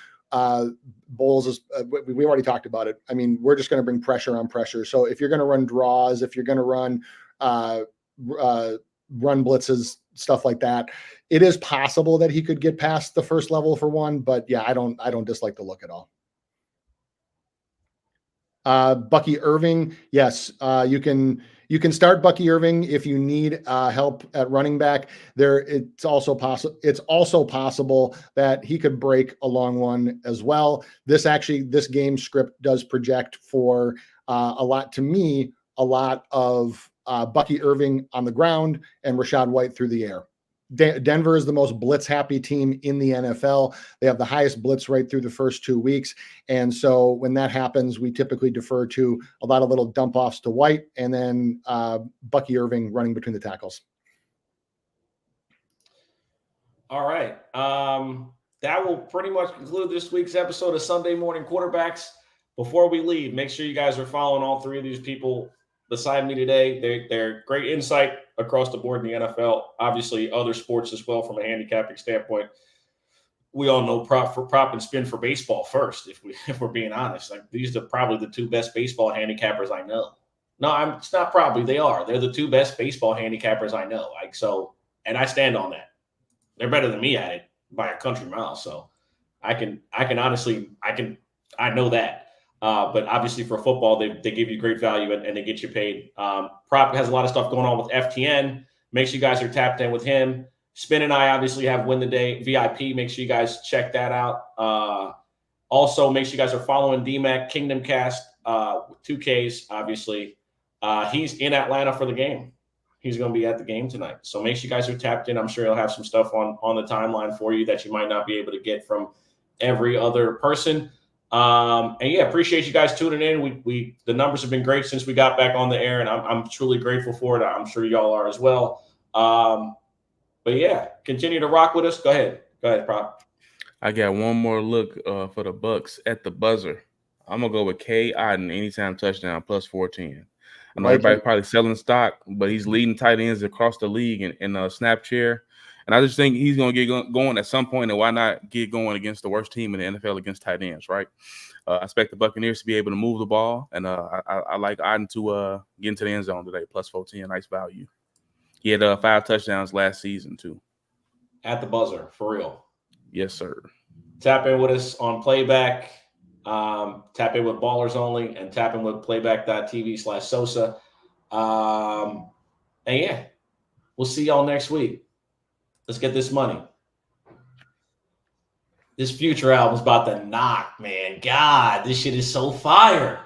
S2: Bulls is, we already talked about it. I mean, we're just going to bring pressure on pressure. So if you're going to run draws, if you're going to run blitzes, stuff like that, it is possible that he could get past the first level for one. But yeah, I don't dislike the look at all. Bucky Irving, yes, you can start Bucky Irving if you need help at running back. It's also possible that he could break a long one as well. This game script does project for a lot of Bucky Irving on the ground and Rachaad White through the air. Denver is the most blitz-happy team in the NFL. They have the highest blitz rate through the first 2 weeks. And so when that happens, we typically defer to a lot of little dump-offs to White and then Bucky Irving running between the tackles.
S1: All right. That will pretty much conclude this week's episode of Sunday Morning Quarterbacks. Before we leave, make sure you guys are following all 3 of these people beside me today. They're great insight across the board in the NFL, obviously other sports as well from a handicapping standpoint. We all know prop and spin for baseball first, if we're being honest. Like, these are probably the 2 best baseball handicappers I know. No, it's not probably. They are. They're the two best baseball handicappers I know. And I stand on that. They're better than me at it by a country mile. So I know that. But obviously for football, they give you great value and they get you paid. Prop has a lot of stuff going on with FTN. Make sure you guys are tapped in with him. Spin and I obviously have Win the Day VIP. Make sure you guys check that out. Also, make sure you guys are following DMAC Kingdom Cast with 2Ks, obviously. He's in Atlanta for the game. He's going to be at the game tonight. So make sure you guys are tapped in. I'm sure he'll have some stuff on the timeline for you that you might not be able to get from every other person. And yeah, appreciate you guys tuning in. The numbers have been great since we got back on the air, and I'm truly grateful for it. I'm sure y'all are as well. But yeah, continue to rock with us. Go ahead, Prop.
S4: I got one more look for the Bucks at the buzzer. I'm gonna go with K. Otten anytime touchdown plus 410. I know everybody's probably selling stock, but he's leading tight ends across the league in snap share. And I just think he's going to get going at some point, and why not get going against the worst team in the NFL against tight ends, right? I expect the Buccaneers to be able to move the ball, and I like Otten to get into the end zone today, plus 410, nice value. He had 5 touchdowns last season, too.
S1: At the buzzer, for real.
S4: Yes, sir.
S1: Tap in with us on Playback. Tap in with Ballers Only, and tap in with playback.tv/Sosa. And yeah, we'll see y'all next week. Let's get this money. This Future album's about to knock, man. God, this shit is so fire.